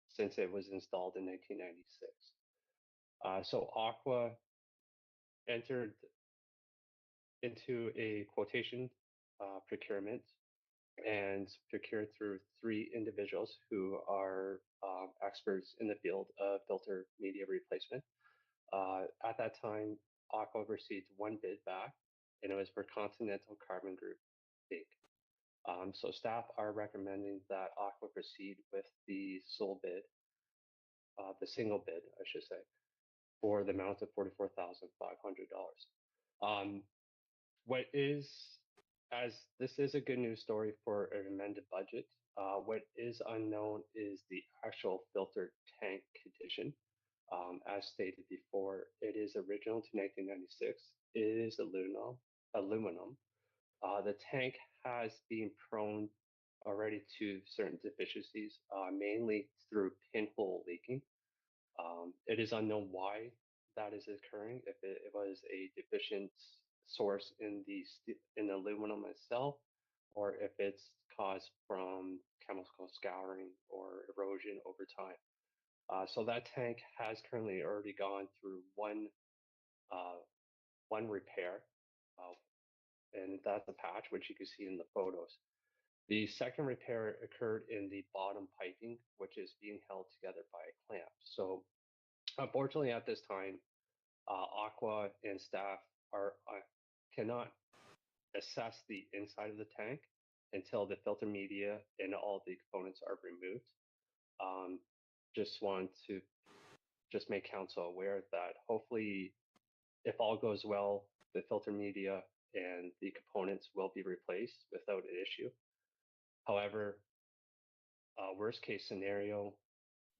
since it was installed in 1996. So Aqua entered into a quotation procurement and procured through 3 individuals who are experts in the field of filter media replacement. At that time, Aqua received 1 bid back, and it was for Continental Carbon Group Inc. So staff are recommending that Aqua proceed with the sole bid, the single bid, I should say, for the amount of $44,500. What is, as this is a good news story for an amended budget, what is unknown is the actual filter tank condition. As stated before, it is original to 1996. It is aluminum. The tank has been prone already to certain deficiencies, mainly through pinhole leaking. It is unknown why that is occurring, if it was a deficient source in the aluminum itself, or if it's caused from chemical scouring or erosion over time. So that tank has currently already gone through 1 one repair, and that's the patch, which you can see in the photos. The second repair occurred in the bottom piping, which is being held together by a clamp. So unfortunately, at this time, Aqua and staff cannot assess the inside of the tank until the filter media and all the components are removed. Just want to just make council aware that hopefully, if all goes well, the filter media and the components will be replaced without an issue. However, worst case scenario,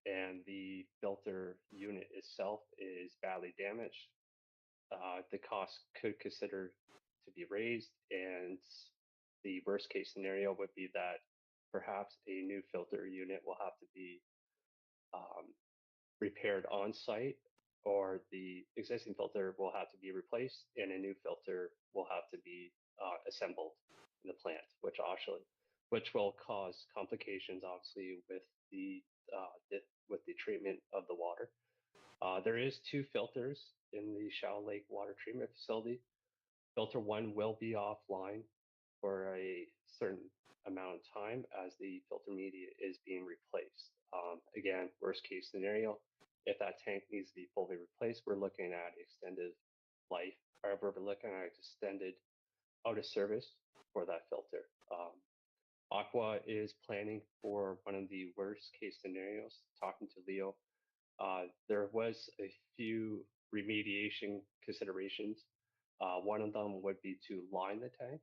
and the filter unit itself is badly damaged, the cost could consider to be raised, and the worst case scenario would be that perhaps a new filter unit will have to be repaired on site, or the existing filter will have to be replaced and a new filter will have to be assembled in the plant, which will cause complications, obviously, with the treatment of the water. There is 2 filters in the Shallow Lake Water Treatment Facility. Filter 1 will be offline for a certain amount of time as the filter media is being replaced. Again, worst case scenario, if that tank needs to be fully replaced, we're looking at extended life, or we're looking at extended out of service for that filter. Aqua is planning for one of the worst case scenarios. Talking to Leo, there was a few remediation considerations. One of them would be to line the tank.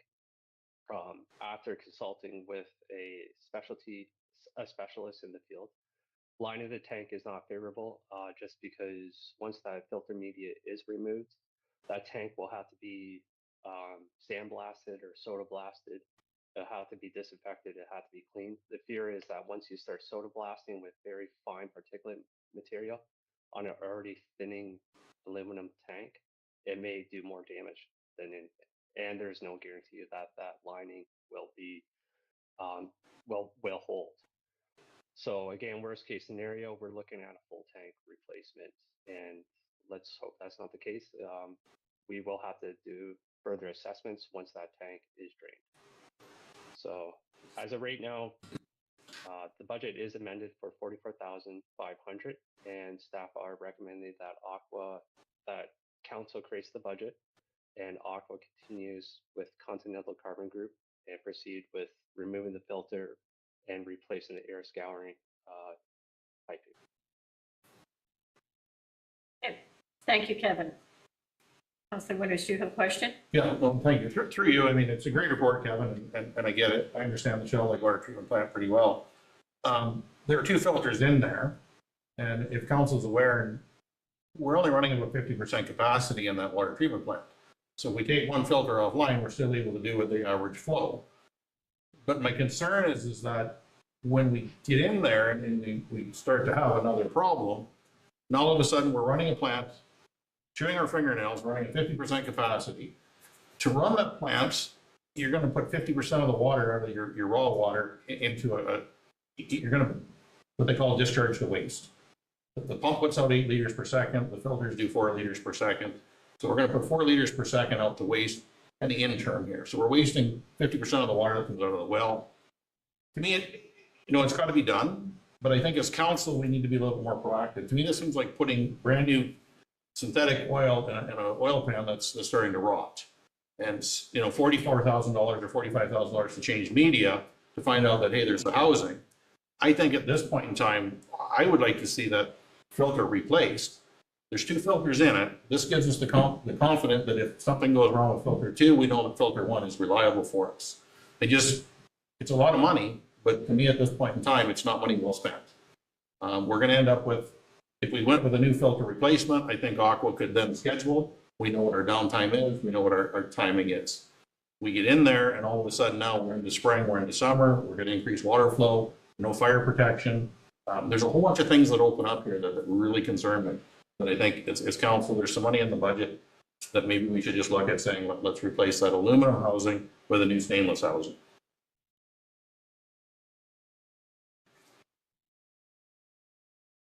After consulting with a specialist in the field, lining the tank is not favorable, just because once that filter media is removed, that tank will have to be sandblasted or soda blasted. It'll have to be disinfected. It has to be cleaned. The fear is that once you start soda blasting with very fine particulate material on an already thinning aluminum tank, it may do more damage than anything. And there's no guarantee that that lining will be will hold. So again, worst case scenario, we're looking at a full tank replacement, and let's hope that's not the case. We will have to do further assessments once that tank is drained. So as of right now, the budget is amended for $44,500, and staff are recommending that council creates the budget, and Aqua continues with Continental Carbon Group and proceed with removing the filter and replacing the air scouring piping. Okay. Thank you, Kevin. Councilor Winters, do you have a question? Yeah, well, thank you. Through you, I mean, it's a great report, Kevin, and I get it. I understand the Shallow Lake Water Treatment Plant pretty well. There are 2 filters in there, and if council's aware, we're only running about 50% capacity in that water treatment plant. So if we take one filter offline, we're still able to do with the average flow. But my concern is that when we get in there and we start to have another problem, and all of a sudden we're running a plant, chewing our fingernails, running at 50% capacity. To run that plant, you're going to put 50% of the water out of your raw water into you're going to, what they call discharge to waste. The pump puts out 8 liters per second, the filters do 4 liters per second. So we're going to put 4 liters per second out to waste in the interim here. So we're wasting 50% of the water that comes out of the well. To me, it's got to be done, but I think as council, we need to be a little bit more proactive. To me, this seems like putting brand new synthetic oil in an oil pan that's starting to rot. And $44,000 or $45,000 to change media to find out that, hey, there's the housing. I think at this point in time, I would like to see that filter replaced. There's 2 filters in it. This gives us the confidence that if something goes wrong with filter 2, we know that filter 1 is reliable for us. It's a lot of money, but to me at this point in time, it's not money well spent. We're going to end up with, if we went with a new filter replacement, I think Aqua could then schedule. We know what our downtime is. We know what our timing is. We get in there and all of a sudden now we're into spring, we're into summer, we're going to increase water flow, no fire protection. There's a whole bunch of things that open up here that really concern me. But I think as council, there's some money in the budget that maybe we should just look at saying, let's replace that aluminum housing with a new stainless housing.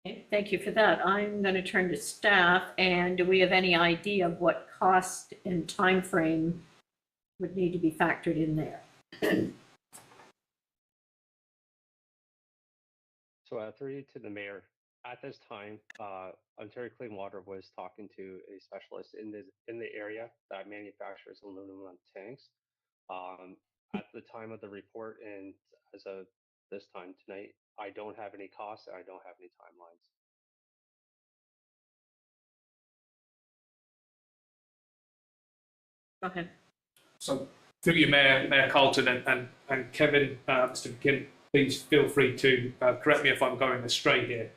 Okay, thank you for that. I'm going to turn to staff, and do we have any idea of what cost and time frame would need to be factored in there? So through to the mayor, at this time, Ontario Clean Water was talking to a specialist in the area that manufactures aluminum tanks. At the time of the report and as of this time tonight, I don't have any costs and I don't have any timelines. Go ahead. So through you, Mayor Carlton and Kevin, Mr. McKim, please feel free to correct me if I'm going astray here.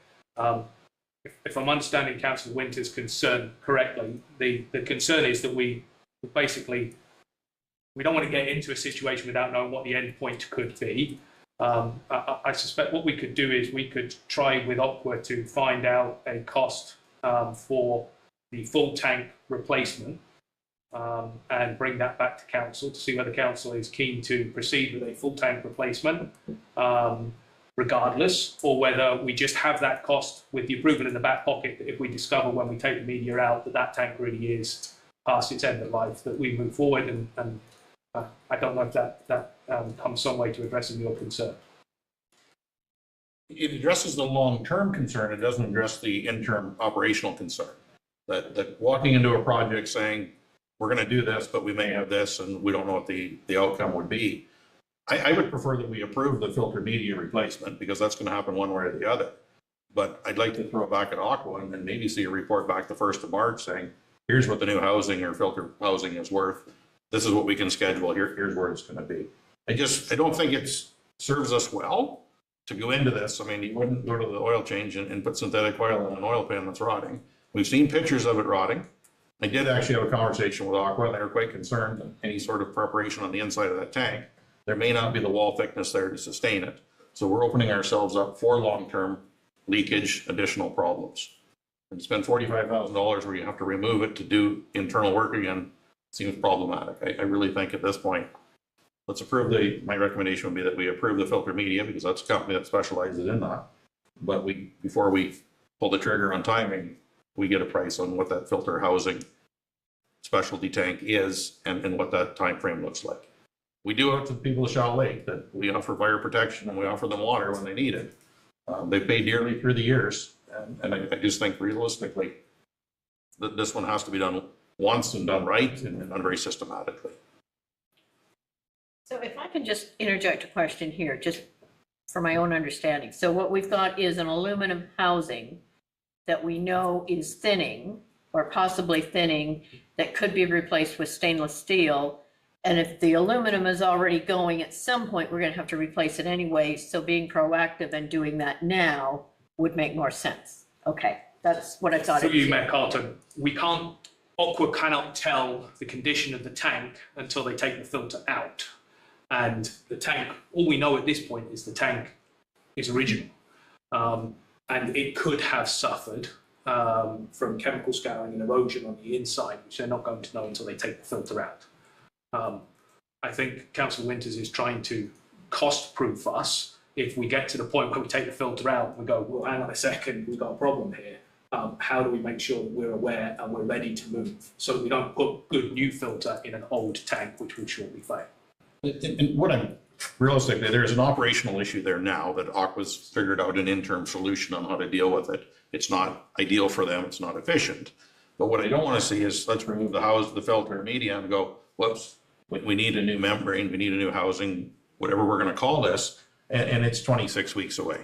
If I'm understanding Councillor Winter's concern correctly, the concern is that we don't want to get into a situation without knowing what the end point could be. I suspect what we could do is we could try with Aqua to find out a cost for the full tank replacement and bring that back to council to see whether council is keen to proceed with a full tank replacement regardless, or whether we just have that cost with the approval in the back pocket that if we discover when we take the media out that that tank really is past its end of life, that we move forward. And I don't know if that comes some way to addressing your concern. It addresses the long-term concern. It doesn't address the interim operational concern. That walking into a project saying, we're going to do this, but we may have this, and we don't know what the outcome would be. I would prefer that we approve the filter media replacement because that's going to happen one way or the other. But I'd like to throw it back at Aqua and maybe see a report back the 1st of March saying, here's what the new housing or filter housing is worth. This is what we can schedule. Here's where it's going to be. I don't think it serves us well to go into this. I mean, you wouldn't go to the oil change and put synthetic oil in an oil pan that's rotting. We've seen pictures of it rotting. I did actually have a conversation with Aqua, and they were quite concerned that any sort of preparation on the inside of that tank, there may not be the wall thickness there to sustain it. So we're opening ourselves up for long-term leakage, additional problems. And spend $45,000 where you have to remove it to do internal work again seems problematic. I really think at this point, let's approve my recommendation would be that we approve the filter media because that's a company that specializes in that. But before we pull the trigger on timing, we get a price on what that filter housing specialty tank is and what that time frame looks like. We do it to people of Shaw Lake that we offer fire protection and we offer them water when they need it. They pay dearly through the years, and I just think realistically that this one has to be done once and done right and done very systematically. So if I can just interject a question here, just for my own understanding. So what we've got is an aluminum housing that we know is thinning or possibly thinning that could be replaced with stainless steel. And if the aluminum is already going, at some point, we're going to have to replace it anyway. So being proactive and doing that now would make more sense. Okay, that's what I thought. Through you, Mayor Carlton, Aqua cannot tell the condition of the tank until they take the filter out. And the tank, all we know at this point is the tank is original. And it could have suffered from chemical scouring and erosion on the inside, which they're not going to know until they take the filter out. I think Councillor Winters is trying to cost-proof us. If we get to the point where we take the filter out, we go, well, hang on a second, we've got a problem here. How do we make sure that we're aware and we're ready to move so that we don't put good new filter in an old tank, which would shortly fail? And realistically, there's an operational issue there now that Aqua's figured out an interim solution on how to deal with it. It's not ideal for them. It's not efficient. But what I don't want to see is let's remove the filter media and go, whoops, we need a new membrane, we need a new housing, whatever we're going to call this, and it's 26 weeks away.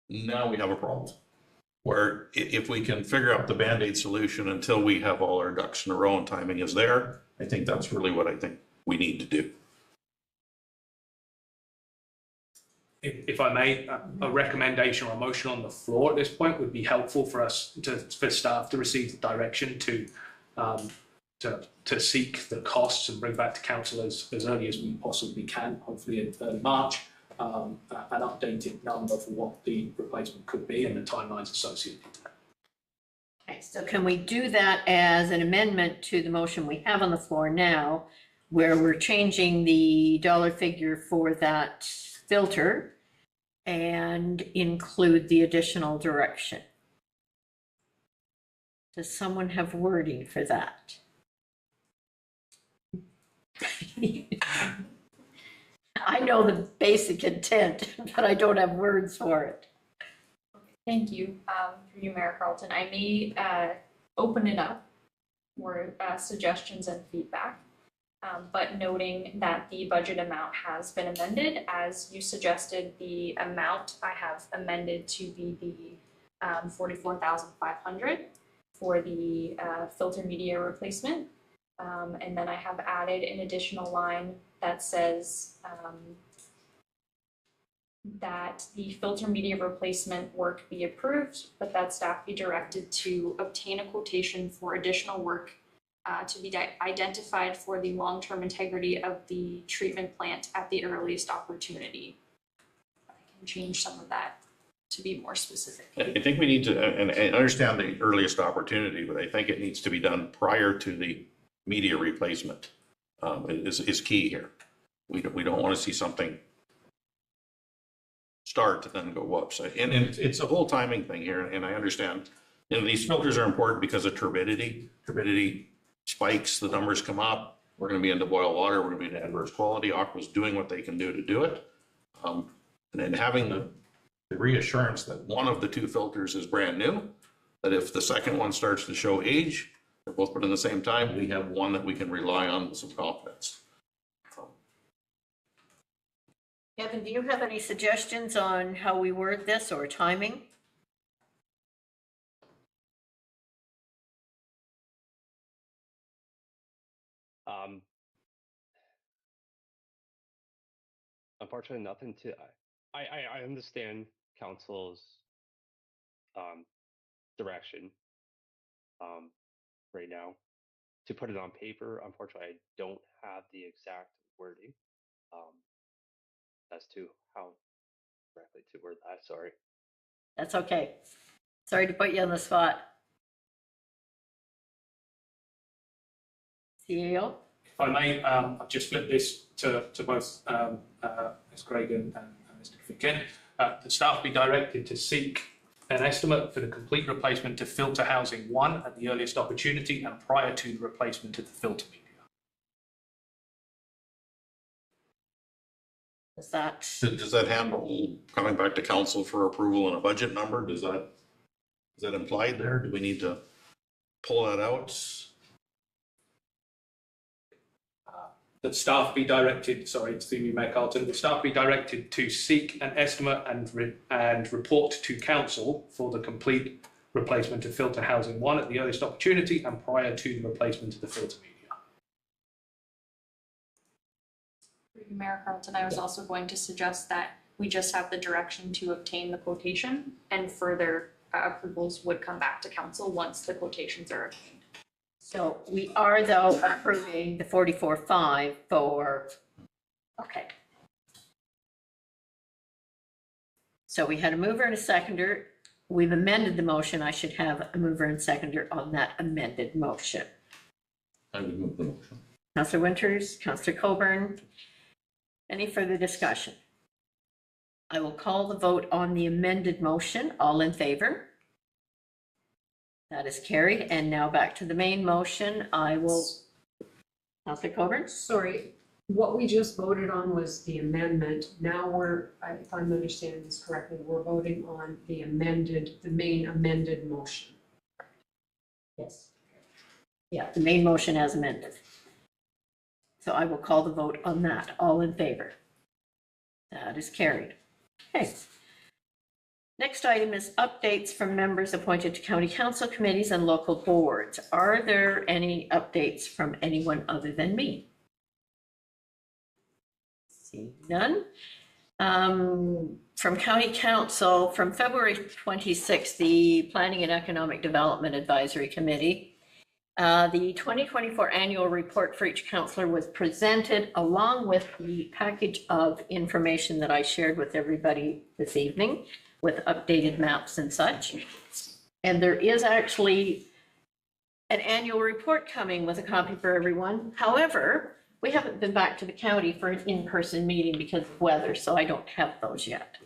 Now we have a problem. Where if we can figure out the Band-Aid solution until we have all our ducks in a row and timing is there, I think that's really what I think we need to do. If I may, a recommendation or a motion on the floor at this point would be helpful for us for staff to receive the direction to seek the costs and bring back to council as early as we possibly can, hopefully in early March, an updated number for what the replacement could be and the timelines associated with that. Okay, so can we do that as an amendment to the motion we have on the floor now, where we're changing the dollar figure for that filter and include the additional direction. Does someone have wording for that? I know the basic intent, but I don't have words for it. Thank you, through you, Mayor Carlton. I may open it up for suggestions and feedback, but noting that the budget amount has been amended, as you suggested, the amount I have amended to be the 44,500 for the filter media replacement. And then I have added an additional line that says that the filter media replacement work be approved, but that staff be directed to obtain a quotation for additional work to be identified for the long-term integrity of the treatment plant at the earliest opportunity. I can change some of that to be more specific. I think we need to, and I understand the earliest opportunity, but I think it needs to be done prior to the media replacement, is key here. We don't want to see something start and then go whoops. And it's a whole timing thing here, and I understand, these filters are important because of turbidity. Turbidity spikes, the numbers come up, we're going to be into boil water, we're going to be in adverse quality. Aqua's doing what they can do to do it. And then having the reassurance that one of the two filters is brand new, that if the second one starts to show age, they're both put in the same time, we have one that we can rely on with some confidence. Kevin, do you have any suggestions on how we word this or timing? Unfortunately, nothing to. I understand council's direction right now. To put it on paper, unfortunately, I don't have the exact wording as to how correctly to word that. Sorry. That's okay. Sorry to put you on the spot. CEO? If I may, I've just flipped this to both Ms. Craig and Mr. Finken. The staff be directed to seek an estimate for the complete replacement to filter housing 1 at the earliest opportunity and prior to the replacement of the filter media. Does that handle coming back to council for approval and a budget number? Is that implied there? Do we need to pull that out? That staff be directed, sorry, to you, Mayor Carlton, the staff be directed to seek an estimate and report to council for the complete replacement of filter housing 1 at the earliest opportunity and prior to the replacement of the filter media. Mayor Carlton, I was also going to suggest that we just have the direction to obtain the quotation, and further approvals would come back to council once the quotations are obtained. So we are, though, approving the 44.5 for, okay. So we had a mover and a seconder. We've amended the motion. I should have a mover and seconder on that amended motion. I would move the motion. Councillor Winters, Councillor Coburn. Any further discussion? I will call the vote on the amended motion. All in favor? That is carried. And now back to the main motion. I will, Councillor Coburn? Sorry, what we just voted on was the amendment. Now if I'm understanding this correctly, we're voting on the main amended motion. Yes. Yeah, the main motion as amended. So I will call the vote on that. All in favor? That is carried. Okay. Next item is updates from members appointed to county council committees and local boards. Are there any updates from anyone other than me? See none. From county council, from February 26th, the Planning and Economic Development Advisory Committee, the 2024 annual report for each councillor was presented along with the package of information that I shared with everybody this evening, with updated maps and such. And there is actually an annual report coming with a copy for everyone. However, we haven't been back to the county for an in-person meeting because of weather, so I don't have those yet.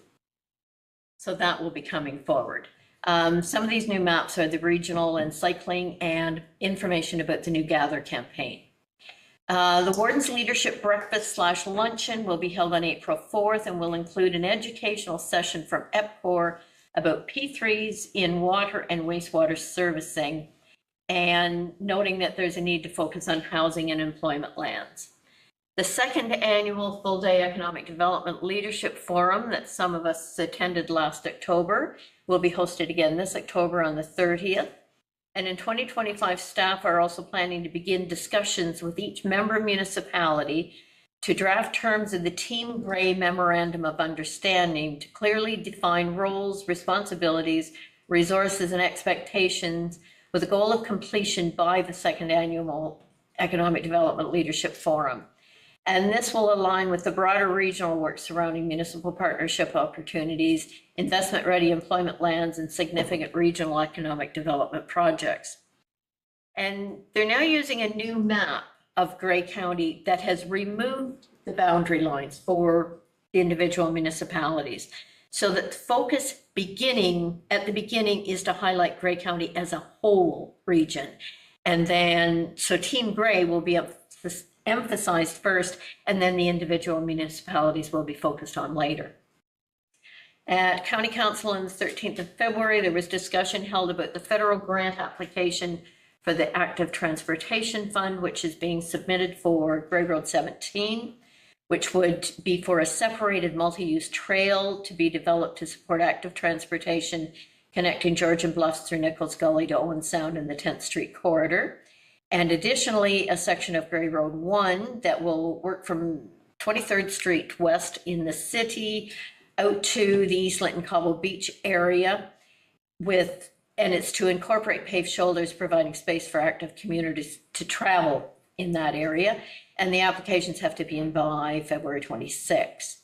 So that will be coming forward. Some of these new maps are the regional and cycling and information about the new Gather campaign. The Warden's Leadership Breakfast / Luncheon will be held on April 4th and will include an educational session from EPCOR about P3s in water and wastewater servicing, and noting that there's a need to focus on housing and employment lands. The second annual full-day Economic Development Leadership Forum that some of us attended last October will be hosted again this October on the 30th. And in 2025, staff are also planning to begin discussions with each member municipality to draft terms of the Team Gray Memorandum of Understanding to clearly define roles, responsibilities, resources, and expectations with a goal of completion by the second annual Economic Development Leadership Forum. And this will align with the broader regional work surrounding municipal partnership opportunities, investment-ready employment lands, and significant regional economic development projects. And they're now using a new map of Grey County that has removed the boundary lines for individual municipalities, so that the focus at the beginning is to highlight Grey County as a whole region. And then, so Team Gray will be emphasized first, and then the individual municipalities will be focused on later. At County Council on the 13th of February, there was discussion held about the federal grant application for the Active Transportation Fund, which is being submitted for Grey Road 17, which would be for a separated multi-use trail to be developed to support active transportation connecting Georgian Bluffs through Nichols Gully to Owen Sound in the 10th Street corridor. And additionally, a section of Grey Road 1 that will work from 23rd Street west in the city out to the East Linton Cobble Beach area and it's to incorporate paved shoulders, providing space for active communities to travel in that area. And the applications have to be in by February 26th.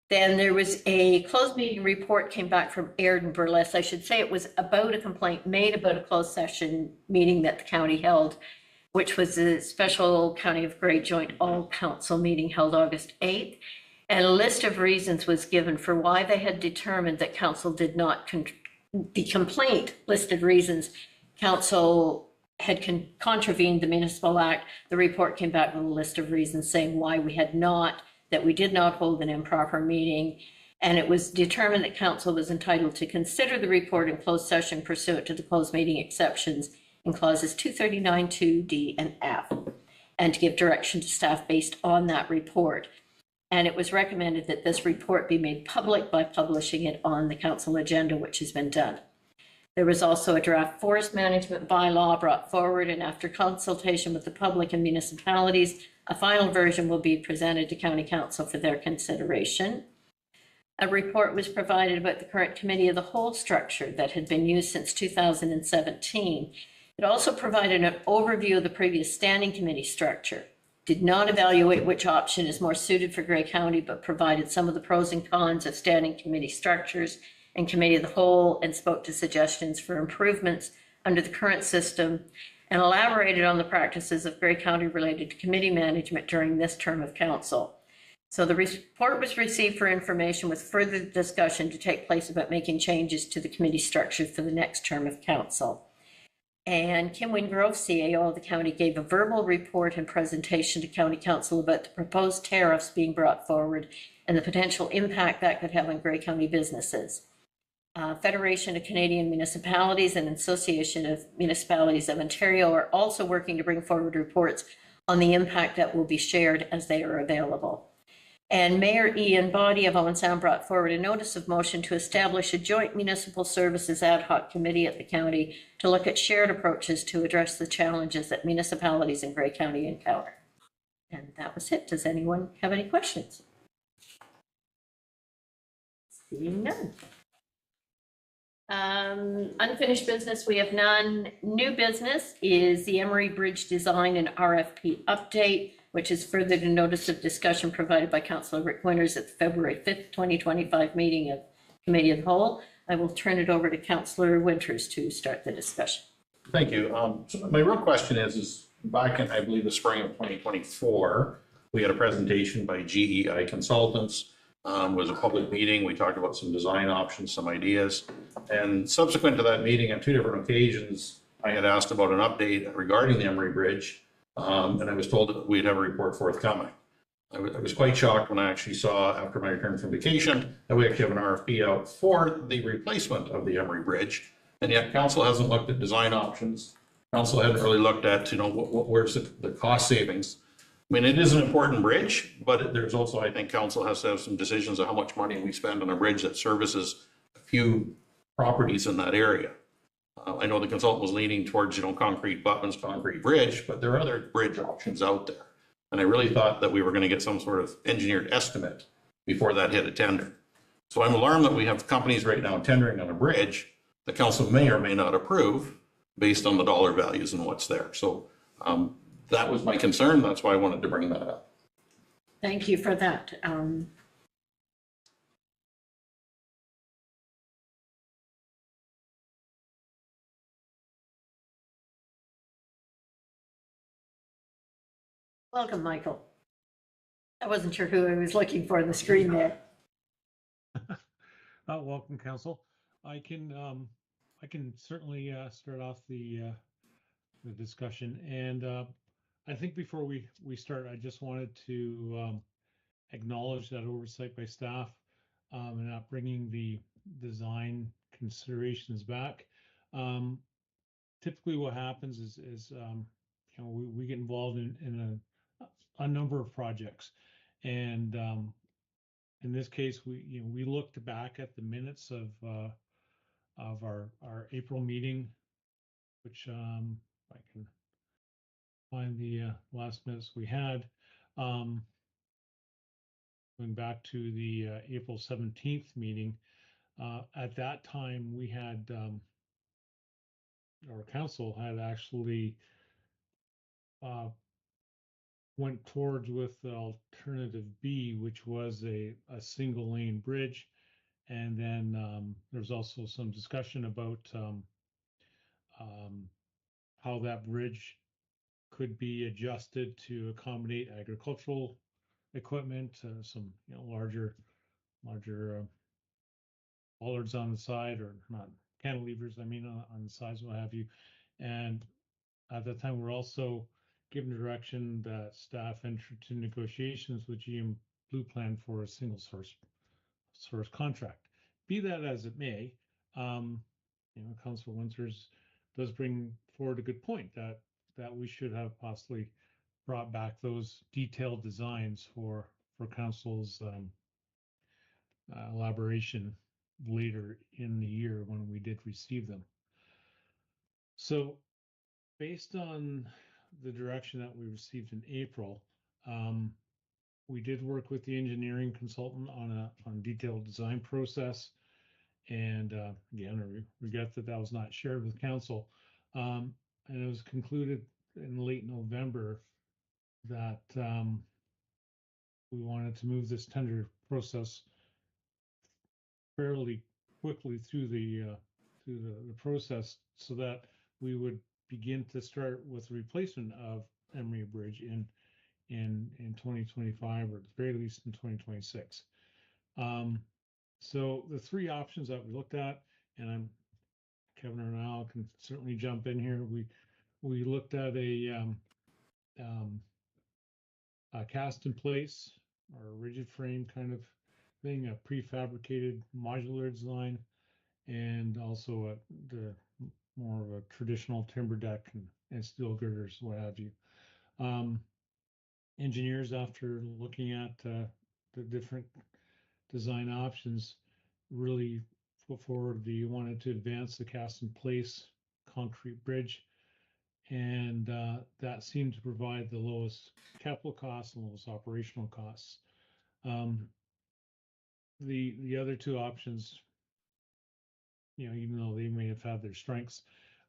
Then there was a closed meeting report came back from Aird Burless. I should say it was about a complaint made about a closed session meeting that the county held, which was a special County of Grey Joint All Council meeting held August 8th. And a list of reasons was given for why they had determined that council did not, the complaint listed reasons council had contravened the Municipal Act. The report came back with a list of reasons saying why that we did not hold an improper meeting. And it was determined that council was entitled to consider the report in closed session pursuant to the closed meeting exceptions in clauses 239, 2D, and F, and to give direction to staff based on that report. And it was recommended that this report be made public by publishing it on the council agenda, which has been done. There was also a draft forest management bylaw brought forward, and after consultation with the public and municipalities, a final version will be presented to County Council for their consideration. A report was provided about the current committee of the whole structure that had been used since 2017. It also provided an overview of the previous standing committee structure. Did not evaluate which option is more suited for Grey County, but provided some of the pros and cons of standing committee structures and committee of the whole, and spoke to suggestions for improvements under the current system, and elaborated on the practices of Grey County related to committee management during this term of council. So the report was received for information with further discussion to take place about making changes to the committee structure for the next term of council. And Kim Wingrove, CAO of the county, gave a verbal report and presentation to County Council about the proposed tariffs being brought forward and the potential impact that could have on Grey County businesses. Federation of Canadian Municipalities and Association of Municipalities of Ontario are also working to bring forward reports on the impact that will be shared as they are available. And Mayor Ian Boddy of Owen Sound brought forward a notice of motion to establish a joint municipal services ad hoc committee at the county to look at shared approaches to address the challenges that municipalities in Grey County encounter. And that was it. Does anyone have any questions? Seeing none. Unfinished business, we have none. New business is the Emery Bridge design and RFP update, which is further to notice of discussion provided by Councillor Rick Winters at the February 5th, 2025 meeting of Committee of the Whole. I will turn it over to Councillor Winters to start the discussion. Thank you. So my real question is back in, I believe, the spring of 2024, we had a presentation by GEI Consultants was a public meeting. We talked about some design options, some ideas. And subsequent to that meeting, on 2 different occasions, I had asked about an update regarding the Emery Bridge, and I was told that we'd have a report forthcoming. I was quite shocked when I actually saw, after my return from vacation, that we actually have an RFP out for the replacement of the Emery Bridge. And yet council hasn't looked at design options. Council hadn't really looked at, where's the cost savings. I mean, it is an important bridge, but there's also, I think council has to have some decisions of how much money we spend on a bridge that services a few properties in that area. I know the consultant was leaning towards, concrete buttons, concrete bridge, but there are other bridge options out there. And I really thought that we were going to get some sort of engineered estimate before that hit a tender. So I'm alarmed that we have companies right now tendering on a bridge the council may or may not approve based on the dollar values and what's there. So that was my concern. That's why I wanted to bring that up. Thank you for that. Welcome, Michael. I wasn't sure who I was looking for on the screen there. Welcome, Council. I can certainly start off the discussion, and I think before we start, I just wanted to acknowledge that oversight by staff and not bringing the design considerations back. Typically, what happens is we get involved in a number of projects, and in this case, we looked back at the minutes of our April meeting, which I can find the last minutes we had. Going back to the April 17th meeting, at that time we had our council had actually went towards with the alternative B, which was a single lane bridge. And then there's also some discussion about how that bridge could be adjusted to accommodate agricultural equipment, some larger bollards on the side, or not cantilevers, I mean, on the sides, what have you. And at that time, we're also given direction that staff entered into negotiations with GM Blue Plan for a single source contract. Be that as it may, Councilor Winters does bring forward a good point that we should have possibly brought back those detailed designs for council's elaboration later in the year when we did receive them. So based on the direction that we received in April, we did work with the engineering consultant on a detailed design process. And again, I regret that was not shared with council. And it was concluded in late November that we wanted to move this tender process fairly quickly through the process, so that we would begin to start with the replacement of Emery Bridge in 2025, or at the very least in 2026. So the 3 options that we looked at, and Kevin or Al can certainly jump in here. We looked at a cast in place or rigid frame kind of thing, a prefabricated modular design, and also the more of a traditional timber deck and steel girders, what have you. Engineers, after looking at the different design options, really put forward wanted to advance the cast in place concrete bridge, and that seemed to provide the lowest capital costs and lowest operational costs. The other 2 options, even though they may have had their strengths,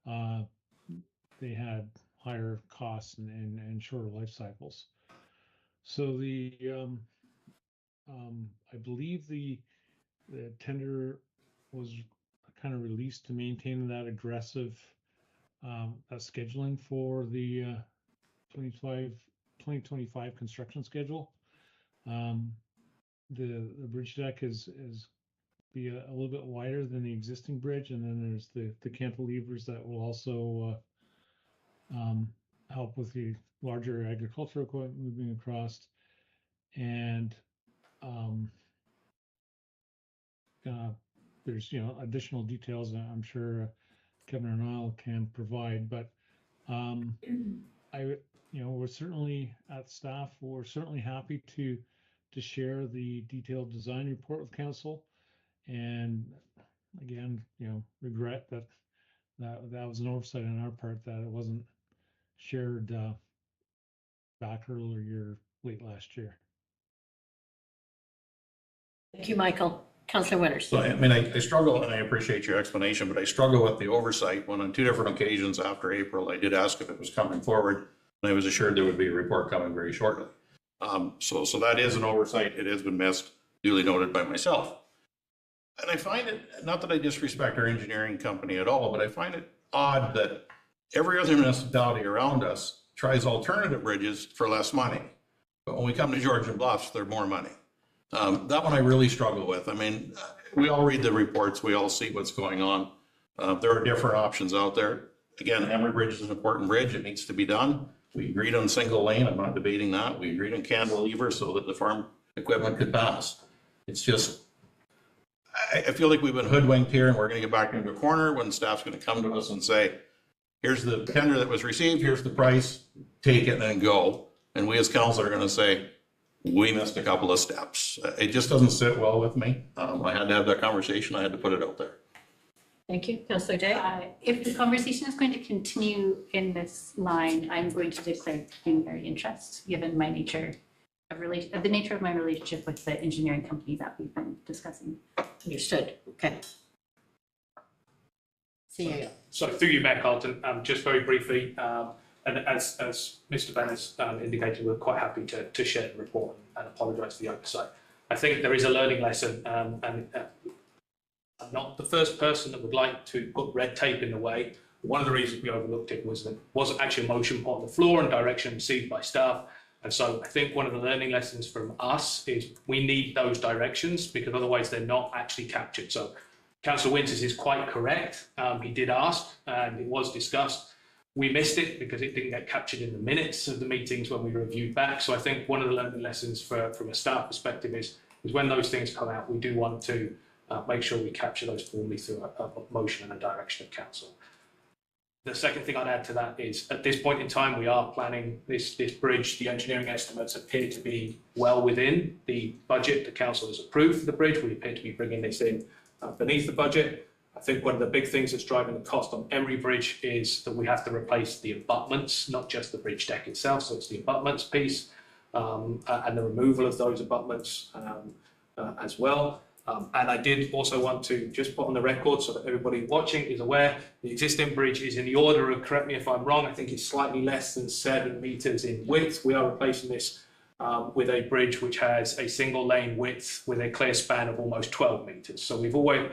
they had higher costs and shorter life cycles. So I believe the tender was kind of released to maintain that aggressive scheduling for the 2025 construction schedule. the bridge deck is be a little bit wider than the existing bridge, and then there's the cantilevers that will also help with the larger agricultural equipment moving across. And there's additional details that I'm sure Kevin and Niall can provide, but we're certainly at staff, we're certainly happy to share the detailed design report with council. And again, regret that was an oversight on our part that it wasn't shared back earlier late last year. Thank you, Michael. Councillor Winters. So, I mean, I struggle, and I appreciate your explanation, but I struggle with the oversight when on 2 different occasions after April, I did ask if it was coming forward, and I was assured there would be a report coming very shortly. So that is an oversight. It has been missed, duly noted by myself. And I find it, not that I disrespect our engineering company at all, but I find it odd that every other municipality around us tries alternative bridges for less money. But when we come to Georgian Bluffs, they're more money. That one I really struggle with. I mean, we all read the reports, we all see what's going on. There are different options out there. Again, Emery Bridge is an important bridge. It needs to be done. We agreed on single lane. I'm not debating that. We agreed on cantilever so that the farm equipment could pass. It's just, I feel like we've been hoodwinked here, and we're going to get back into a corner when staff's going to come to us and say, here's the tender that was received, here's the price, take it and then go. And we as council are going to say, we missed a couple of steps. It just doesn't sit well with me. I had to have that conversation. I had to put it out there. Thank you. Councillor Day. If the conversation is going to continue in this line, I'm going to declare pecuniary interest, given my nature of the nature of my relationship with the engineering company that we've been discussing. Understood. Okay. See you. So through you, Mayor Carlton, just very briefly, and as Mr. Ben has indicated, we're quite happy to share the report and apologise for the oversight. I think there is a learning lesson, and I'm not the first person that would like to put red tape in the way. One of the reasons we overlooked it was that it wasn't actually a motion put on the floor and direction received by staff. And so I think one of the learning lessons from us is we need those directions, because otherwise they're not actually captured. So Councillor Winters is quite correct. He did ask and it was discussed. We missed it because it didn't get captured in the minutes of the meetings when we reviewed back. So I think one of the learning lessons from a staff perspective is when those things come out, we do want to make sure we capture those formally through a motion and a direction of council. The second thing I'd add to that is at this point in time, we are planning this bridge. The engineering estimates appear to be well within the budget the council has approved for the bridge. We appear to be bringing this in beneath the budget. I think one of the big things that's driving the cost on Emery Bridge is that we have to replace the abutments, not just the bridge deck itself. So it's the abutments piece and the removal of those abutments as well. And I did also want to just put on the record so that everybody watching is aware, the existing bridge is in the order of, correct me if I'm wrong, I think it's slightly less than 7 metres in width. We are replacing this with a bridge which has a single lane width with a clear span of almost 12 metres. So we've always,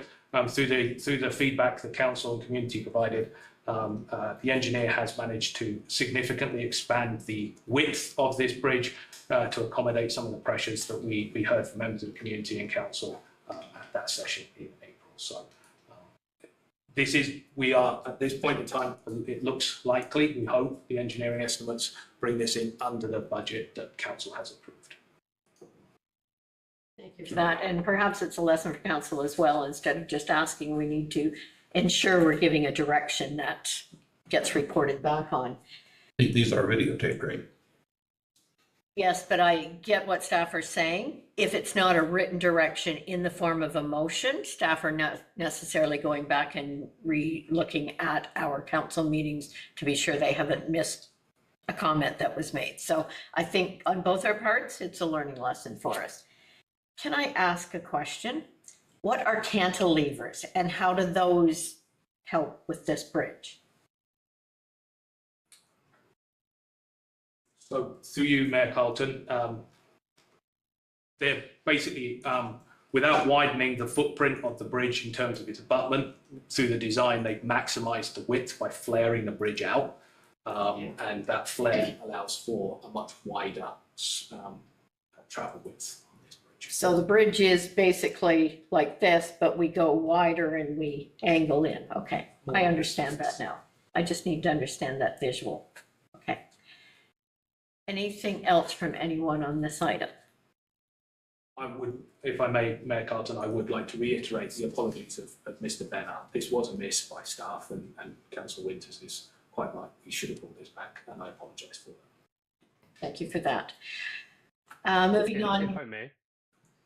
through the feedback the council and community provided, the engineer has managed to significantly expand the width of this bridge to accommodate some of the pressures that we heard from members of the community and council at that session in April. So we are at this point in time, it looks likely, we hope the engineering estimates bring this in under the budget that council has approved. Thank you for that. And perhaps it's a lesson for council as well. Instead of just asking, we need to ensure we're giving a direction that gets reported back on. These are videotaped, right? Yes, but I get what staff are saying. If it's not a written direction in the form of a motion, staff are not necessarily going back and re-looking at our council meetings to be sure they haven't missed a comment that was made. So I think on both our parts, it's a learning lesson for us. Can I ask a question? What are cantilevers and how do those help with this bridge? So through you, Mayor Carlton, they're basically, without widening the footprint of the bridge in terms of its abutment, through the design, they've maximised the width by flaring the bridge out. And that flare allows for a much wider travel width on this bridge. bridge. So the bridge is basically like this, but we go wider and we angle in. Okay, I understand that now. I just need to understand that visual. Okay. Anything else from anyone on this item? I would, if I may, Mayor Carlton, I would like to reiterate the apologies of Mr. Benner. This was a miss by staff, and Councillor Winters is quite right. We should have brought this back, and I apologise for that. Thank you for that. Moving If on. I may,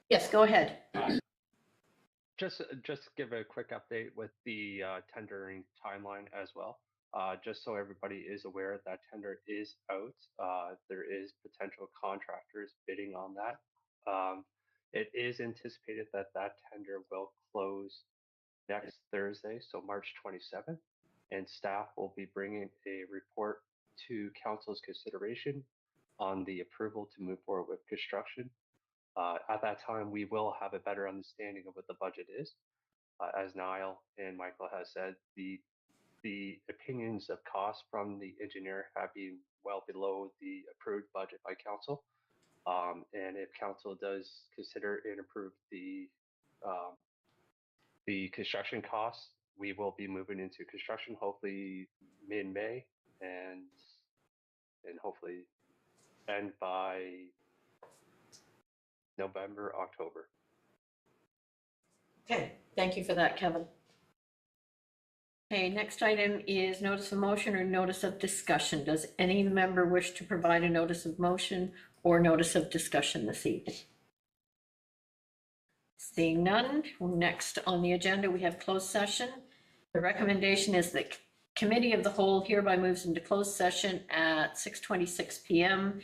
Yes, go ahead. just give a quick update with the tendering timeline as well. Just so everybody is aware, that tender is out. There is potential contractors bidding on that. It is anticipated that that tender will close next Thursday, so March 27th, and staff will be bringing a report to council's consideration on the approval to move forward with construction. At that time, we will have a better understanding of what the budget is. As Niall and Michael has said, the opinions of cost from the engineer have been well below the approved budget by council. And if council does consider and approve the construction costs, we will be moving into construction hopefully mid-May and hopefully end by November, October. Okay, thank you for that, Kevin. Okay, next item is notice of motion or notice of discussion. Does any member wish to provide a notice of motion or notice of discussion this evening? Seeing none, next on the agenda, we have closed session. The recommendation is that Committee of the Whole hereby moves into closed session at 6:26 p.m.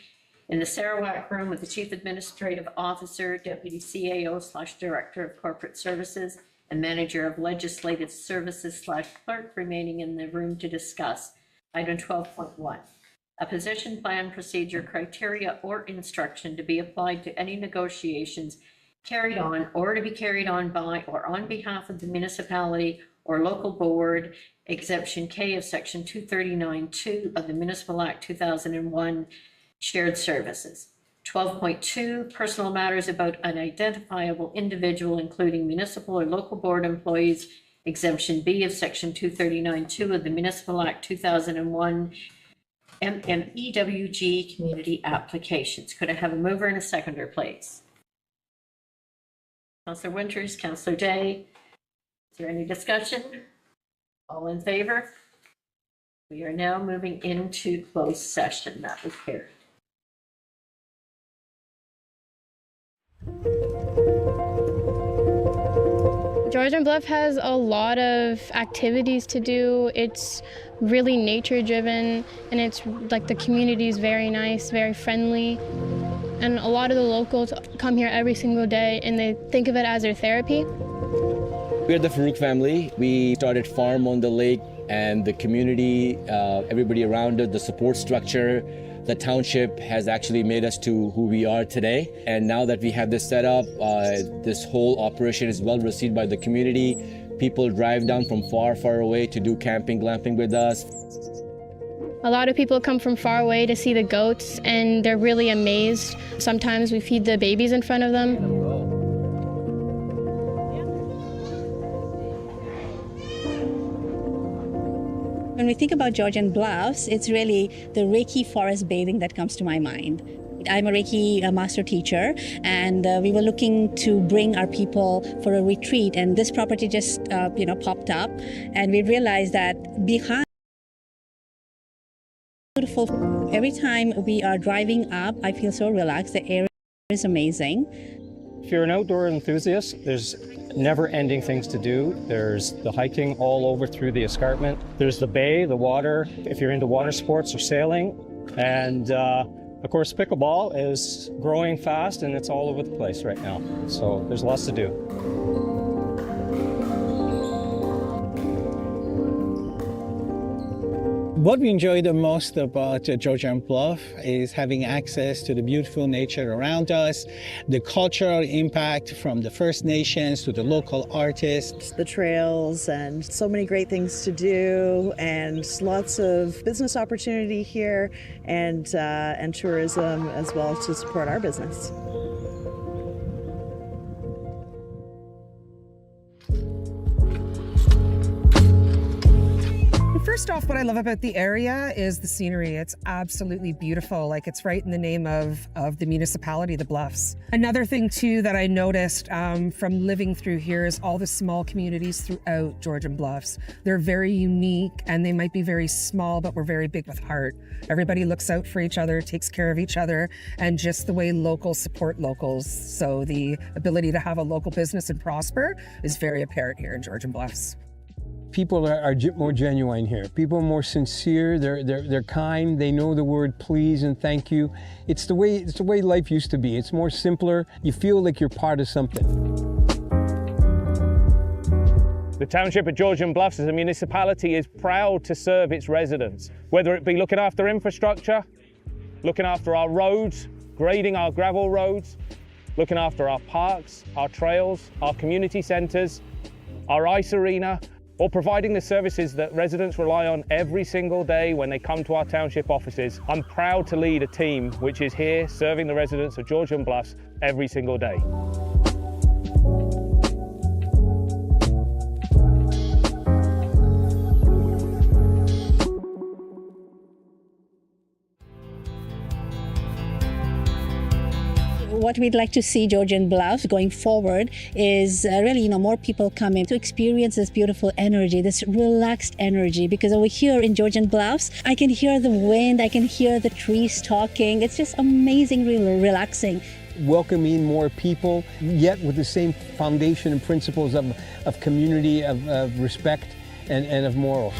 in the Sarawak Room with the Chief Administrative Officer, Deputy CAO/Director of Corporate Services, and Manager of Legislative Services/Clerk remaining in the room to discuss item 12.1. A position plan, procedure, criteria, or instruction to be applied to any negotiations carried on or to be carried on by or on behalf of the municipality or local board, exemption K of section 239(2) of the Municipal Act 2001, shared services. 12.2, personal matters about an identifiable individual, including municipal or local board employees, exemption B of section 239(2) of the Municipal Act 2001, MMEWG community applications. Could I have a mover and a seconder, please? Councillor Winters, Councillor Day. Is there any discussion? All in favor? We are now moving into closed session. That was carried. Georgian Bluff has a lot of activities to do. It's really nature driven, and it's like the community is very nice, very friendly. And a lot of the locals come here every single day and they think of it as their therapy. We're the Farouk family. We started Farm on the Lake, and the community, everybody around it, the support structure, the township has actually made us to who we are today. And now that we have this set up, this whole operation is well received by the community. People drive down from far, far away to do camping, glamping with us. A lot of people come from far away to see the goats, and they're really amazed. Sometimes we feed the babies in front of them. When we think about Georgian Bluffs, it's really the Reiki forest bathing that comes to my mind. I'm a Reiki master teacher, and we were looking to bring our people for a retreat, and this property just popped up, and we realized that behind beautiful. Every time we are driving up, I feel so relaxed. The area is amazing. If you're an outdoor enthusiast, there's never-ending things to do. There's the hiking all over through the escarpment. There's the bay, the water, if you're into water sports or sailing. And of course, pickleball is growing fast and it's all over the place right now. So there's lots to do. What we enjoy the most about Georgian Bluff is having access to the beautiful nature around us, the cultural impact from the First Nations to the local artists. The trails and so many great things to do, and lots of business opportunity here, and tourism as well to support our business. First off, what I love about the area is the scenery. It's absolutely beautiful. Like, it's right in the name of the municipality, the Bluffs. Another thing too that I noticed from living through here is all the small communities throughout Georgian Bluffs. They're very unique and they might be very small, but we're very big with heart. Everybody looks out for each other, takes care of each other, and just the way locals support locals. So the ability to have a local business and prosper is very apparent here in Georgian Bluffs. People are more genuine here. People are more sincere. They're kind. They know the word please and thank you. It's the way life used to be. It's more simpler. You feel like you're part of something. The Township of Georgian Bluffs as a municipality is proud to serve its residents, whether it be looking after infrastructure, looking after our roads, grading our gravel roads, looking after our parks, our trails, our community centres, our ice arena, or providing the services that residents rely on every single day when they come to our township offices. I'm proud to lead a team which is here serving the residents of Georgian Bluffs every single day. What we'd like to see Georgian Bluffs going forward is really, more people coming to experience this beautiful energy, this relaxed energy. Because over here in Georgian Bluffs, I can hear the wind, I can hear the trees talking. It's just amazing, really relaxing. Welcoming more people, yet with the same foundation and principles of community, of respect, and of morals.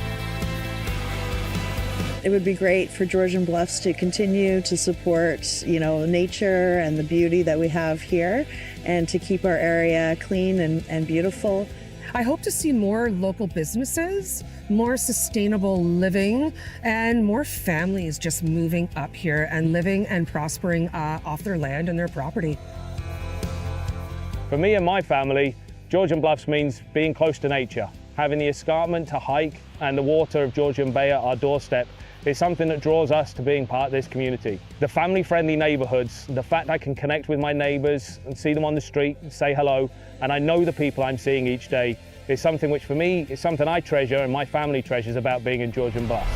It would be great for Georgian Bluffs to continue to support, nature and the beauty that we have here, and to keep our area clean and beautiful. I hope to see more local businesses, more sustainable living, and more families just moving up here and living and prospering off their land and their property. For me and my family, Georgian Bluffs means being close to nature. Having the escarpment to hike and the water of Georgian Bay at our doorstep is something that draws us to being part of this community. The family-friendly neighbourhoods, the fact I can connect with my neighbours and see them on the street and say hello, and I know the people I'm seeing each day, is something which for me is something I treasure and my family treasures about being in Georgian Bluffs.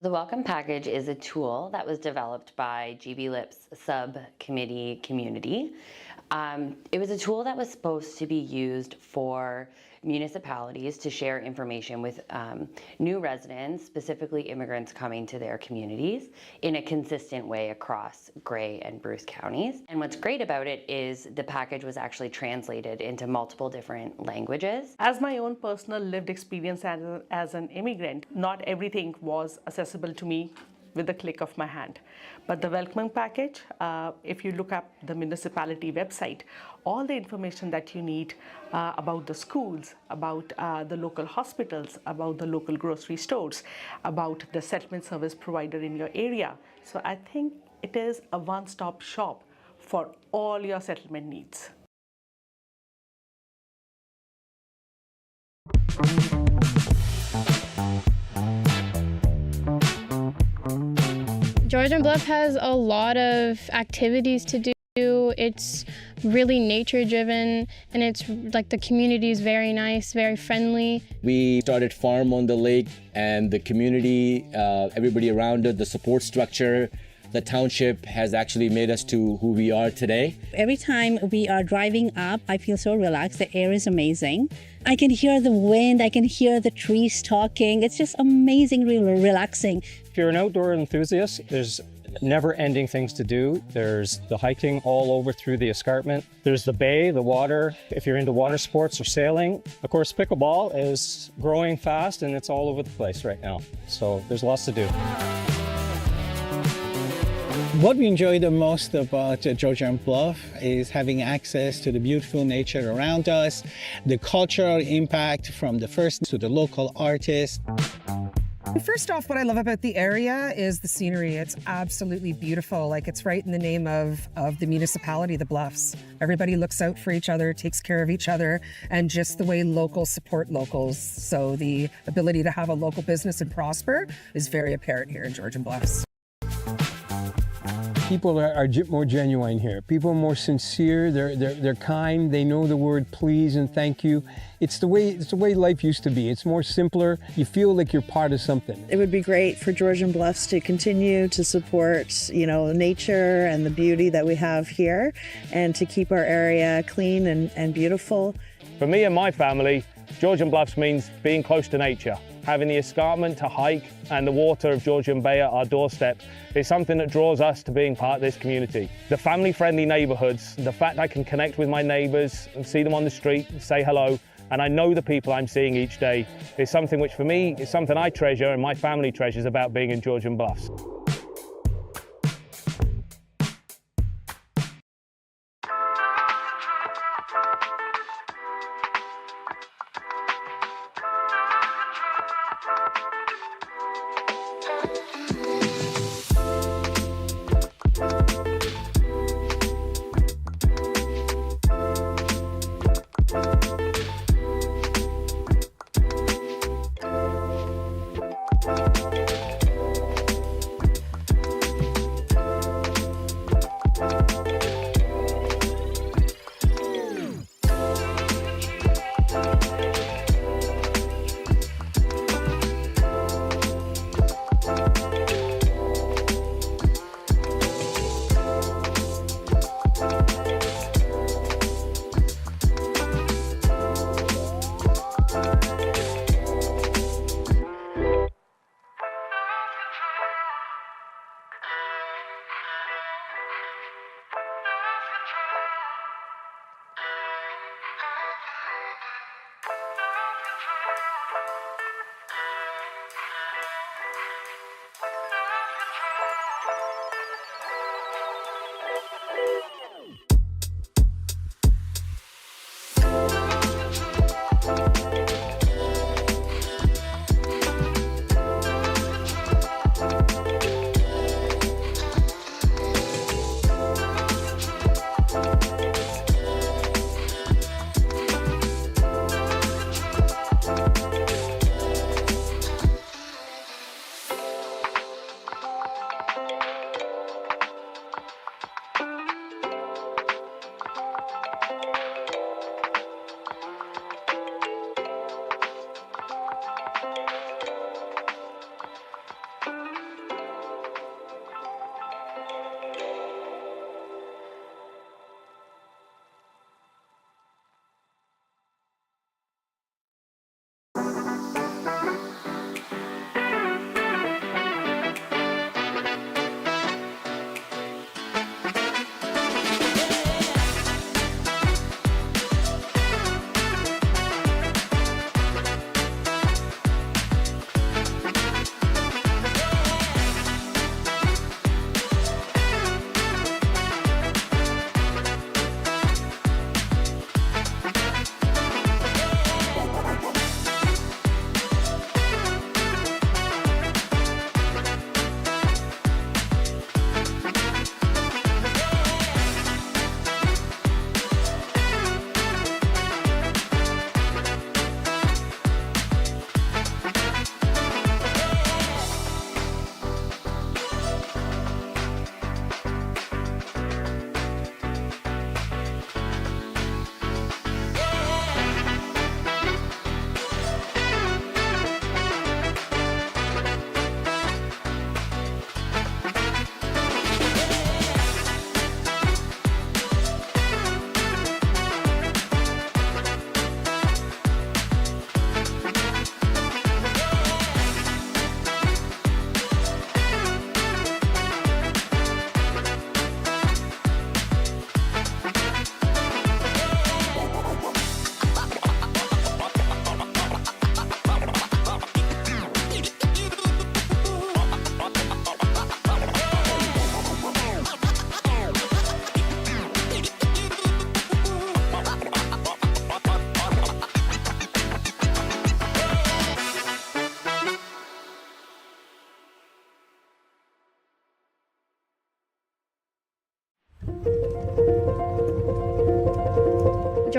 The Welcome Package is a tool that was developed by GB-LIP's subcommittee community. It was a tool that was supposed to be used for municipalities to share information with new residents, specifically immigrants coming to their communities, in a consistent way across Grey and Bruce counties. And what's great about it is the package was actually translated into multiple different languages. As my own personal lived experience as an immigrant, not everything was accessible to me with the click of my hand. But the Welcoming Package, if you look up the municipality website, all the information that you need about the schools, about the local hospitals, about the local grocery stores, about the settlement service provider in your area. So I think it is a one-stop shop for all your settlement needs. Georgian Bluff has a lot of activities to do. It's really nature driven, and it's like the community is very nice, very friendly. We started Farm on the Lake, and the community, everybody around it, the support structure, the township has actually made us to who we are today. Every time we are driving up, I feel so relaxed. The air is amazing. I can hear the wind, I can hear the trees talking. It's just amazing, really relaxing. If you're an outdoor enthusiast, there's never-ending things to do. There's the hiking all over through the escarpment. There's the bay, the water. If you're into water sports or sailing, of course, pickleball is growing fast and it's all over the place right now. So there's lots to do. What we enjoy the most about Georgian Bluff is having access to the beautiful nature around us, the cultural impact from the First to the local artists. First off, what I love about the area is the scenery. It's absolutely beautiful. Like, it's right in the name of the municipality, the Bluffs. Everybody looks out for each other, takes care of each other, and just the way locals support locals. So the ability to have a local business and prosper is very apparent here in Georgian Bluffs. People are more genuine here. People are more sincere. They're kind. They know the word please and thank you. It's the way life used to be. It's more simpler. You feel like you're part of something. It would be great for Georgian Bluffs to continue to support, nature and the beauty that we have here, and to keep our area clean and beautiful. For me and my family, Georgian Bluffs means being close to nature. Having the escarpment to hike and the water of Georgian Bay at our doorstep is something that draws us to being part of this community. The family-friendly neighbourhoods, the fact I can connect with my neighbours and see them on the street and say hello, and I know the people I'm seeing each day, is something which for me is something I treasure and my family treasures about being in Georgian Bluffs.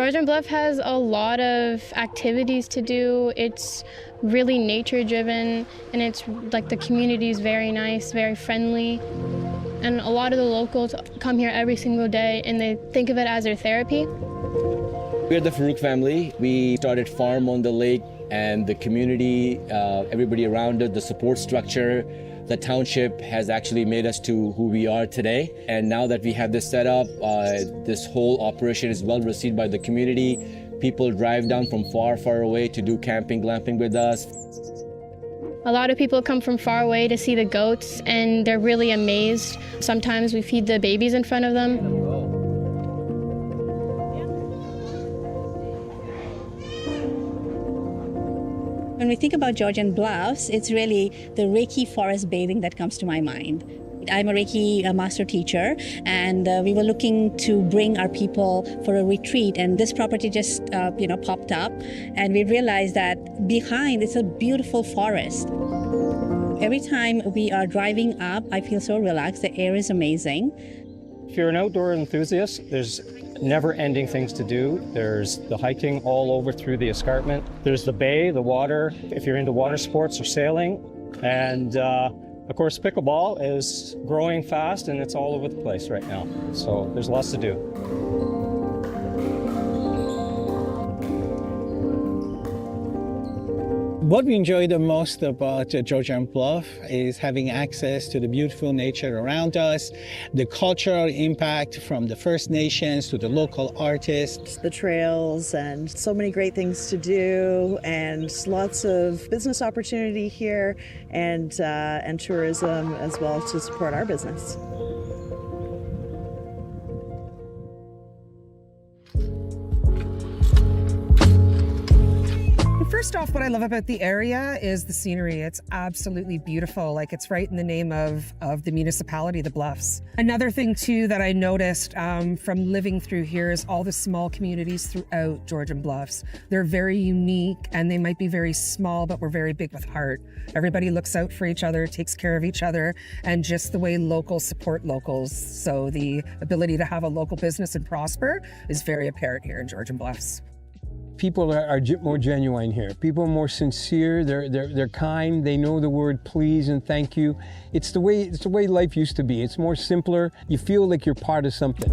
Georgian Bluff has a lot of activities to do. It's really nature driven, and it's like the community is very nice, very friendly. And a lot of the locals come here every single day and they think of it as their therapy. We're the Farouk family. We started Farm on the Lake, and the community, everybody around it, the support structure, the township has actually made us to who we are today. And now that we have this set up, this whole operation is well received by the community. People drive down from far, far away to do camping, glamping with us. A lot of people come from far away to see the goats, and they're really amazed. Sometimes we feed the babies in front of them. When we think about Georgian Bluffs, it's really the Reiki forest bathing that comes to my mind. I'm a Reiki master teacher, and we were looking to bring our people for a retreat, and this property just popped up, and we realized that behind it's a beautiful forest. Every time we are driving up, I feel so relaxed. The air is amazing. If you're an outdoor enthusiast, there's never-ending things to do. There's the hiking all over through the escarpment. There's the bay, the water, if you're into water sports or sailing. And of course, pickleball is growing fast and it's all over the place right now. So there's lots to do. What we enjoy the most about Georgian Bluff is having access to the beautiful nature around us, the cultural impact from the First Nations to the local artists. The trails and so many great things to do, and lots of business opportunity here, and tourism as well to support our business. First off, what I love about the area is the scenery. It's absolutely beautiful. Like, it's right in the name of the municipality, the Bluffs. Another thing too that I noticed from living through here is all the small communities throughout Georgian Bluffs. They're very unique, and they might be very small, but we're very big with heart. Everybody looks out for each other, takes care of each other, and just the way locals support locals. So the ability to have a local business and prosper is very apparent here in Georgian Bluffs. People are more genuine here. People are more sincere. They're kind. They know the word please and thank you. It's the way life used to be. It's more simpler. You feel like you're part of something.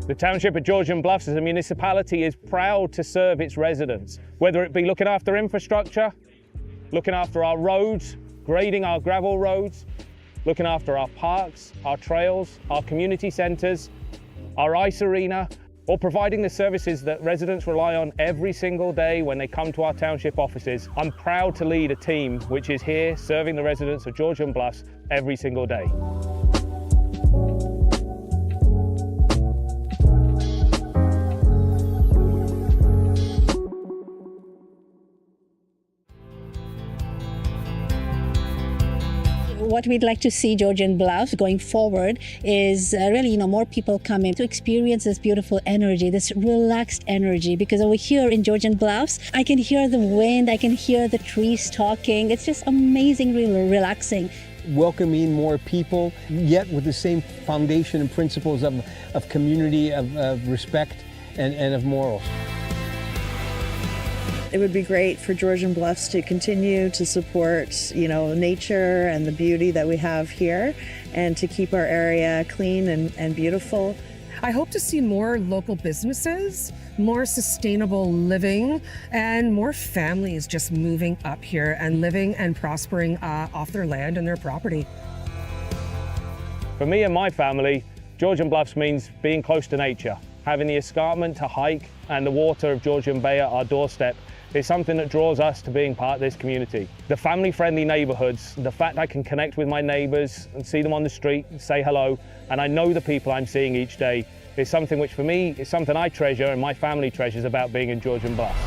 The township of Georgian Bluffs as a municipality is proud to serve its residents, whether it be looking after infrastructure, looking after our roads, grading our gravel roads, looking after our parks, our trails, our community centres, our ice arena, or providing the services that residents rely on every single day when they come to our township offices. I'm proud to lead a team which is here serving the residents of Georgian Bluffs every single day. What we'd like to see Georgian Bluffs going forward is really, more people come in to experience this beautiful energy, this relaxed energy, because over here in Georgian Bluffs, I can hear the wind, I can hear the trees talking. It's just amazingly relaxing. Welcoming more people, yet with the same foundation and principles of community, of respect, and of morals. It would be great for Georgian Bluffs to continue to support, nature and the beauty that we have here, and to keep our area clean and beautiful. I hope to see more local businesses, more sustainable living, and more families just moving up here and living and prospering off their land and their property. For me and my family, Georgian Bluffs means being close to nature. Having the escarpment to hike and the water of Georgian Bay at our doorstep is something that draws us to being part of this community. The family-friendly neighbourhoods, the fact I can connect with my neighbours and see them on the street and say hello, and I know the people I'm seeing each day, is something which for me is something I treasure and my family treasures about being in Georgian Bluffs.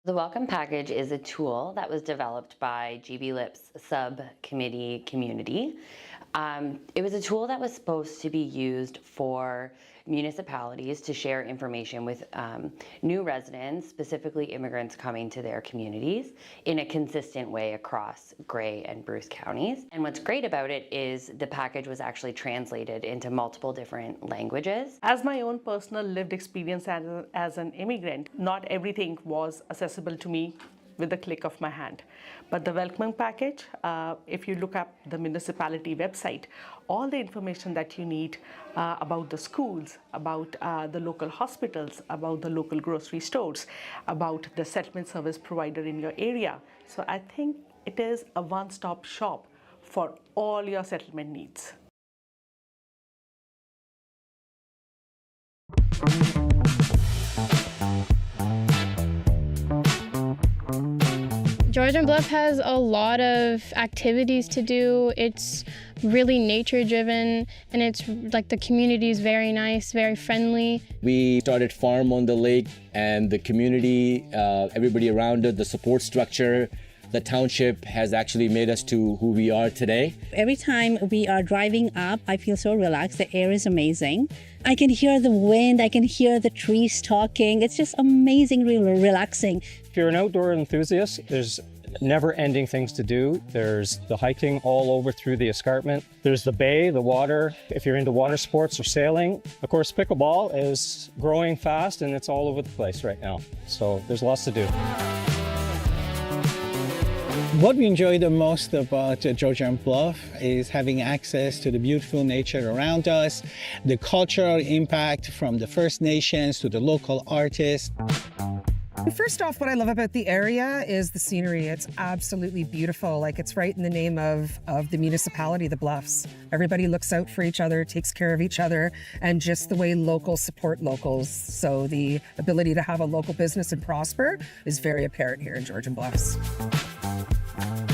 The Welcome Package is a tool that was developed by GB Lips subcommittee community. It was a tool that was supposed to be used for municipalities to share information with new residents, specifically immigrants coming to their communities, in a consistent way across Grey and Bruce counties. And what's great about it is the package was actually translated into multiple different languages. As my own personal lived experience as an immigrant, not everything was accessible to me with the click of my hand. But the welcoming package, if you look up the municipality website, all the information that you need about the schools, about the local hospitals, about the local grocery stores, about the settlement service provider in your area. So I think it is a one-stop shop for all your settlement needs. Georgian Bluff has a lot of activities to do. It's really nature driven and it's like the community is very nice, very friendly. We started Farm on the Lake and the community, everybody around it, the support structure, the township has actually made us to who we are today. Every time we are driving up, I feel so relaxed. The air is amazing. I can hear the wind, I can hear the trees talking. It's just amazing, really relaxing. If you're an outdoor enthusiast, there's never-ending things to do. There's the hiking all over through the escarpment. There's the bay, the water. If you're into water sports or sailing, of course, pickleball is growing fast and it's all over the place right now. So there's lots to do. What we enjoy the most about Georgian Bluff is having access to the beautiful nature around us, the cultural impact from the First Nations to the local artists. First off, what I love about the area is the scenery. It's absolutely beautiful. Like, it's right in the name of the municipality, the Bluffs. Everybody looks out for each other, takes care of each other, and just the way locals support locals. So the ability to have a local business and prosper is very apparent here in Georgian Bluffs.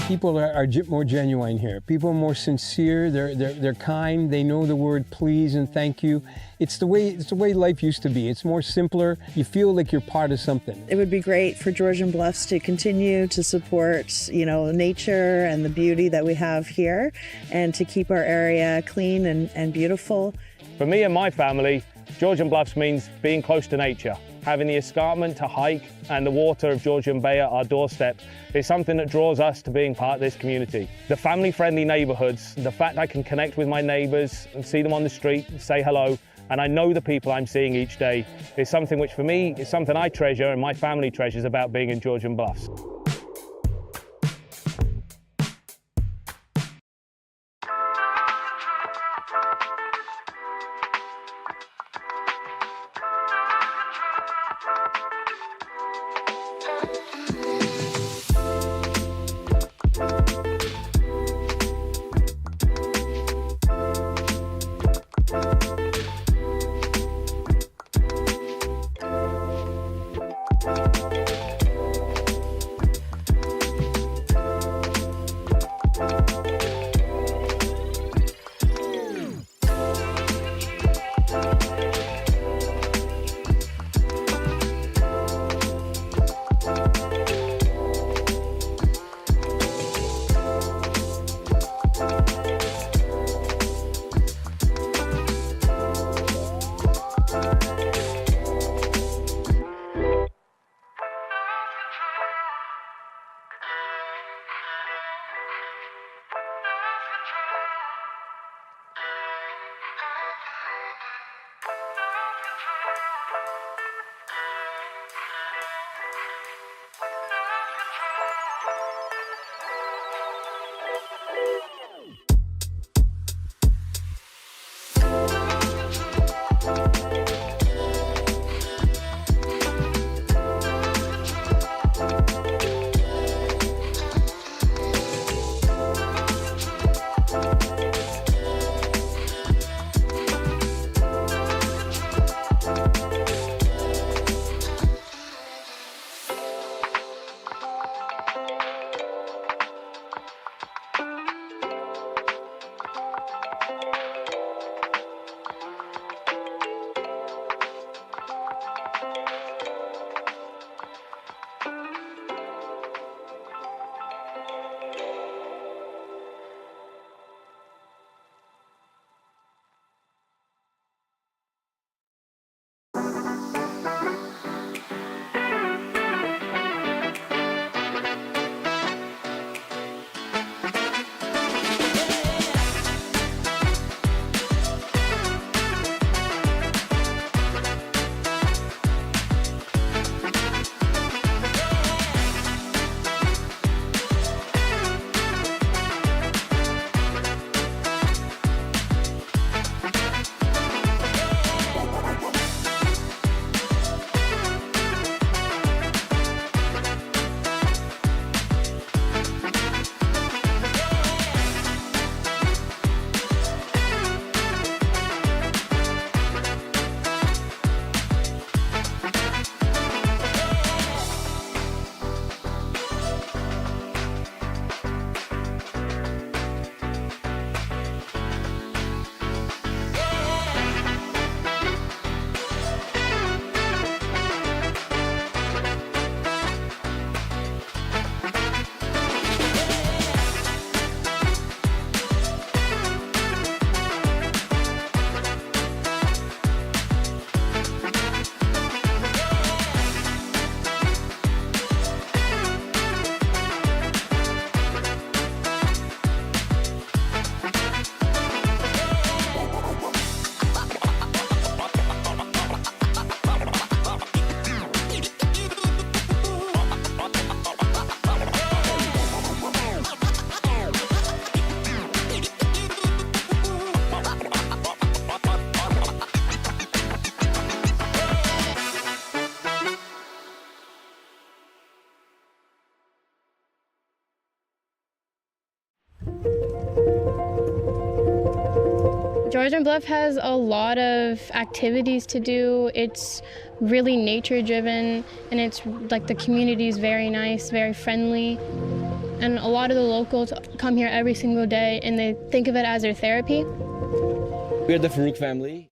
People are more genuine here. People are more sincere. They're kind. They know the word please and thank you. It's the way life used to be. It's more simpler. You feel like you're part of something. It would be great for Georgian Bluffs to continue to support, nature and the beauty that we have here, and to keep our area clean and beautiful. For me and my family, Georgian Bluffs means being close to nature. Having the escarpment to hike and the water of Georgian Bay at our doorstep is something that draws us to being part of this community. The family-friendly neighbourhoods, the fact I can connect with my neighbours and see them on the street, say hello, and I know the people I'm seeing each day is something which for me is something I treasure and my family treasures about being in Georgian Bluffs. Georgian Bluff has a lot of activities to do. It's really nature driven, and it's like the community is very nice, very friendly. And a lot of the locals come here every single day and they think of it as their therapy. We're the Farouk family.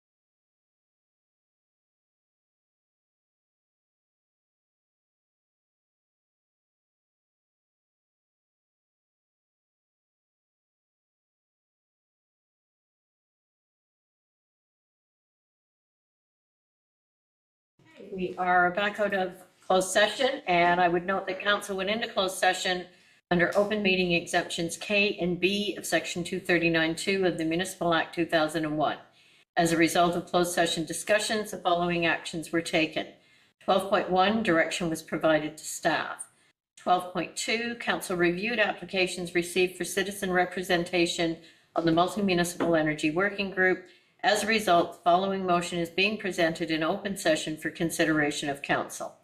We are back out of closed session, and I would note that council went into closed session under open meeting exemptions K and B of section 239(2) of the Municipal Act 2001. As a result of closed session discussions, the following actions were taken. 12.1, direction was provided to staff. 12.2, council reviewed applications received for citizen representation on the Multi-Municipal Energy Working Group. As a result, the following motion is being presented in open session for consideration of council.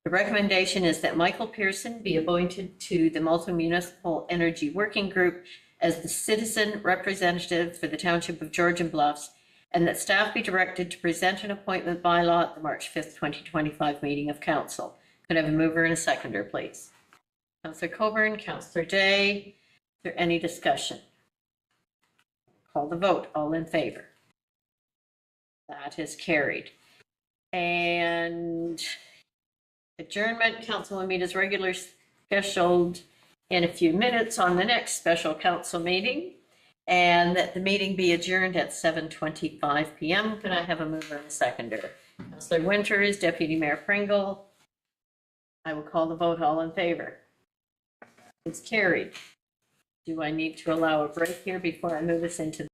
The recommendation is that Michael Pearson be appointed to the Multi-Municipal Energy Working Group as the citizen representative for the Township of Georgian Bluffs, and that staff be directed to present an appointment bylaw at the March 5th, 2025 meeting of council. Could I have a mover and a seconder, please? Councillor Coburn, Councillor Day. Is there any discussion? Call the vote. All in favor? That is carried. And adjournment, council will meet as regular scheduled in a few minutes on the next special council meeting, and that the meeting be adjourned at 7:25 p.m. Can I have a mover and a seconder? Councillor Winters, Deputy Mayor Pringle. I will call the vote. All in favor? It's carried. Do I need to allow a break here before I move us into the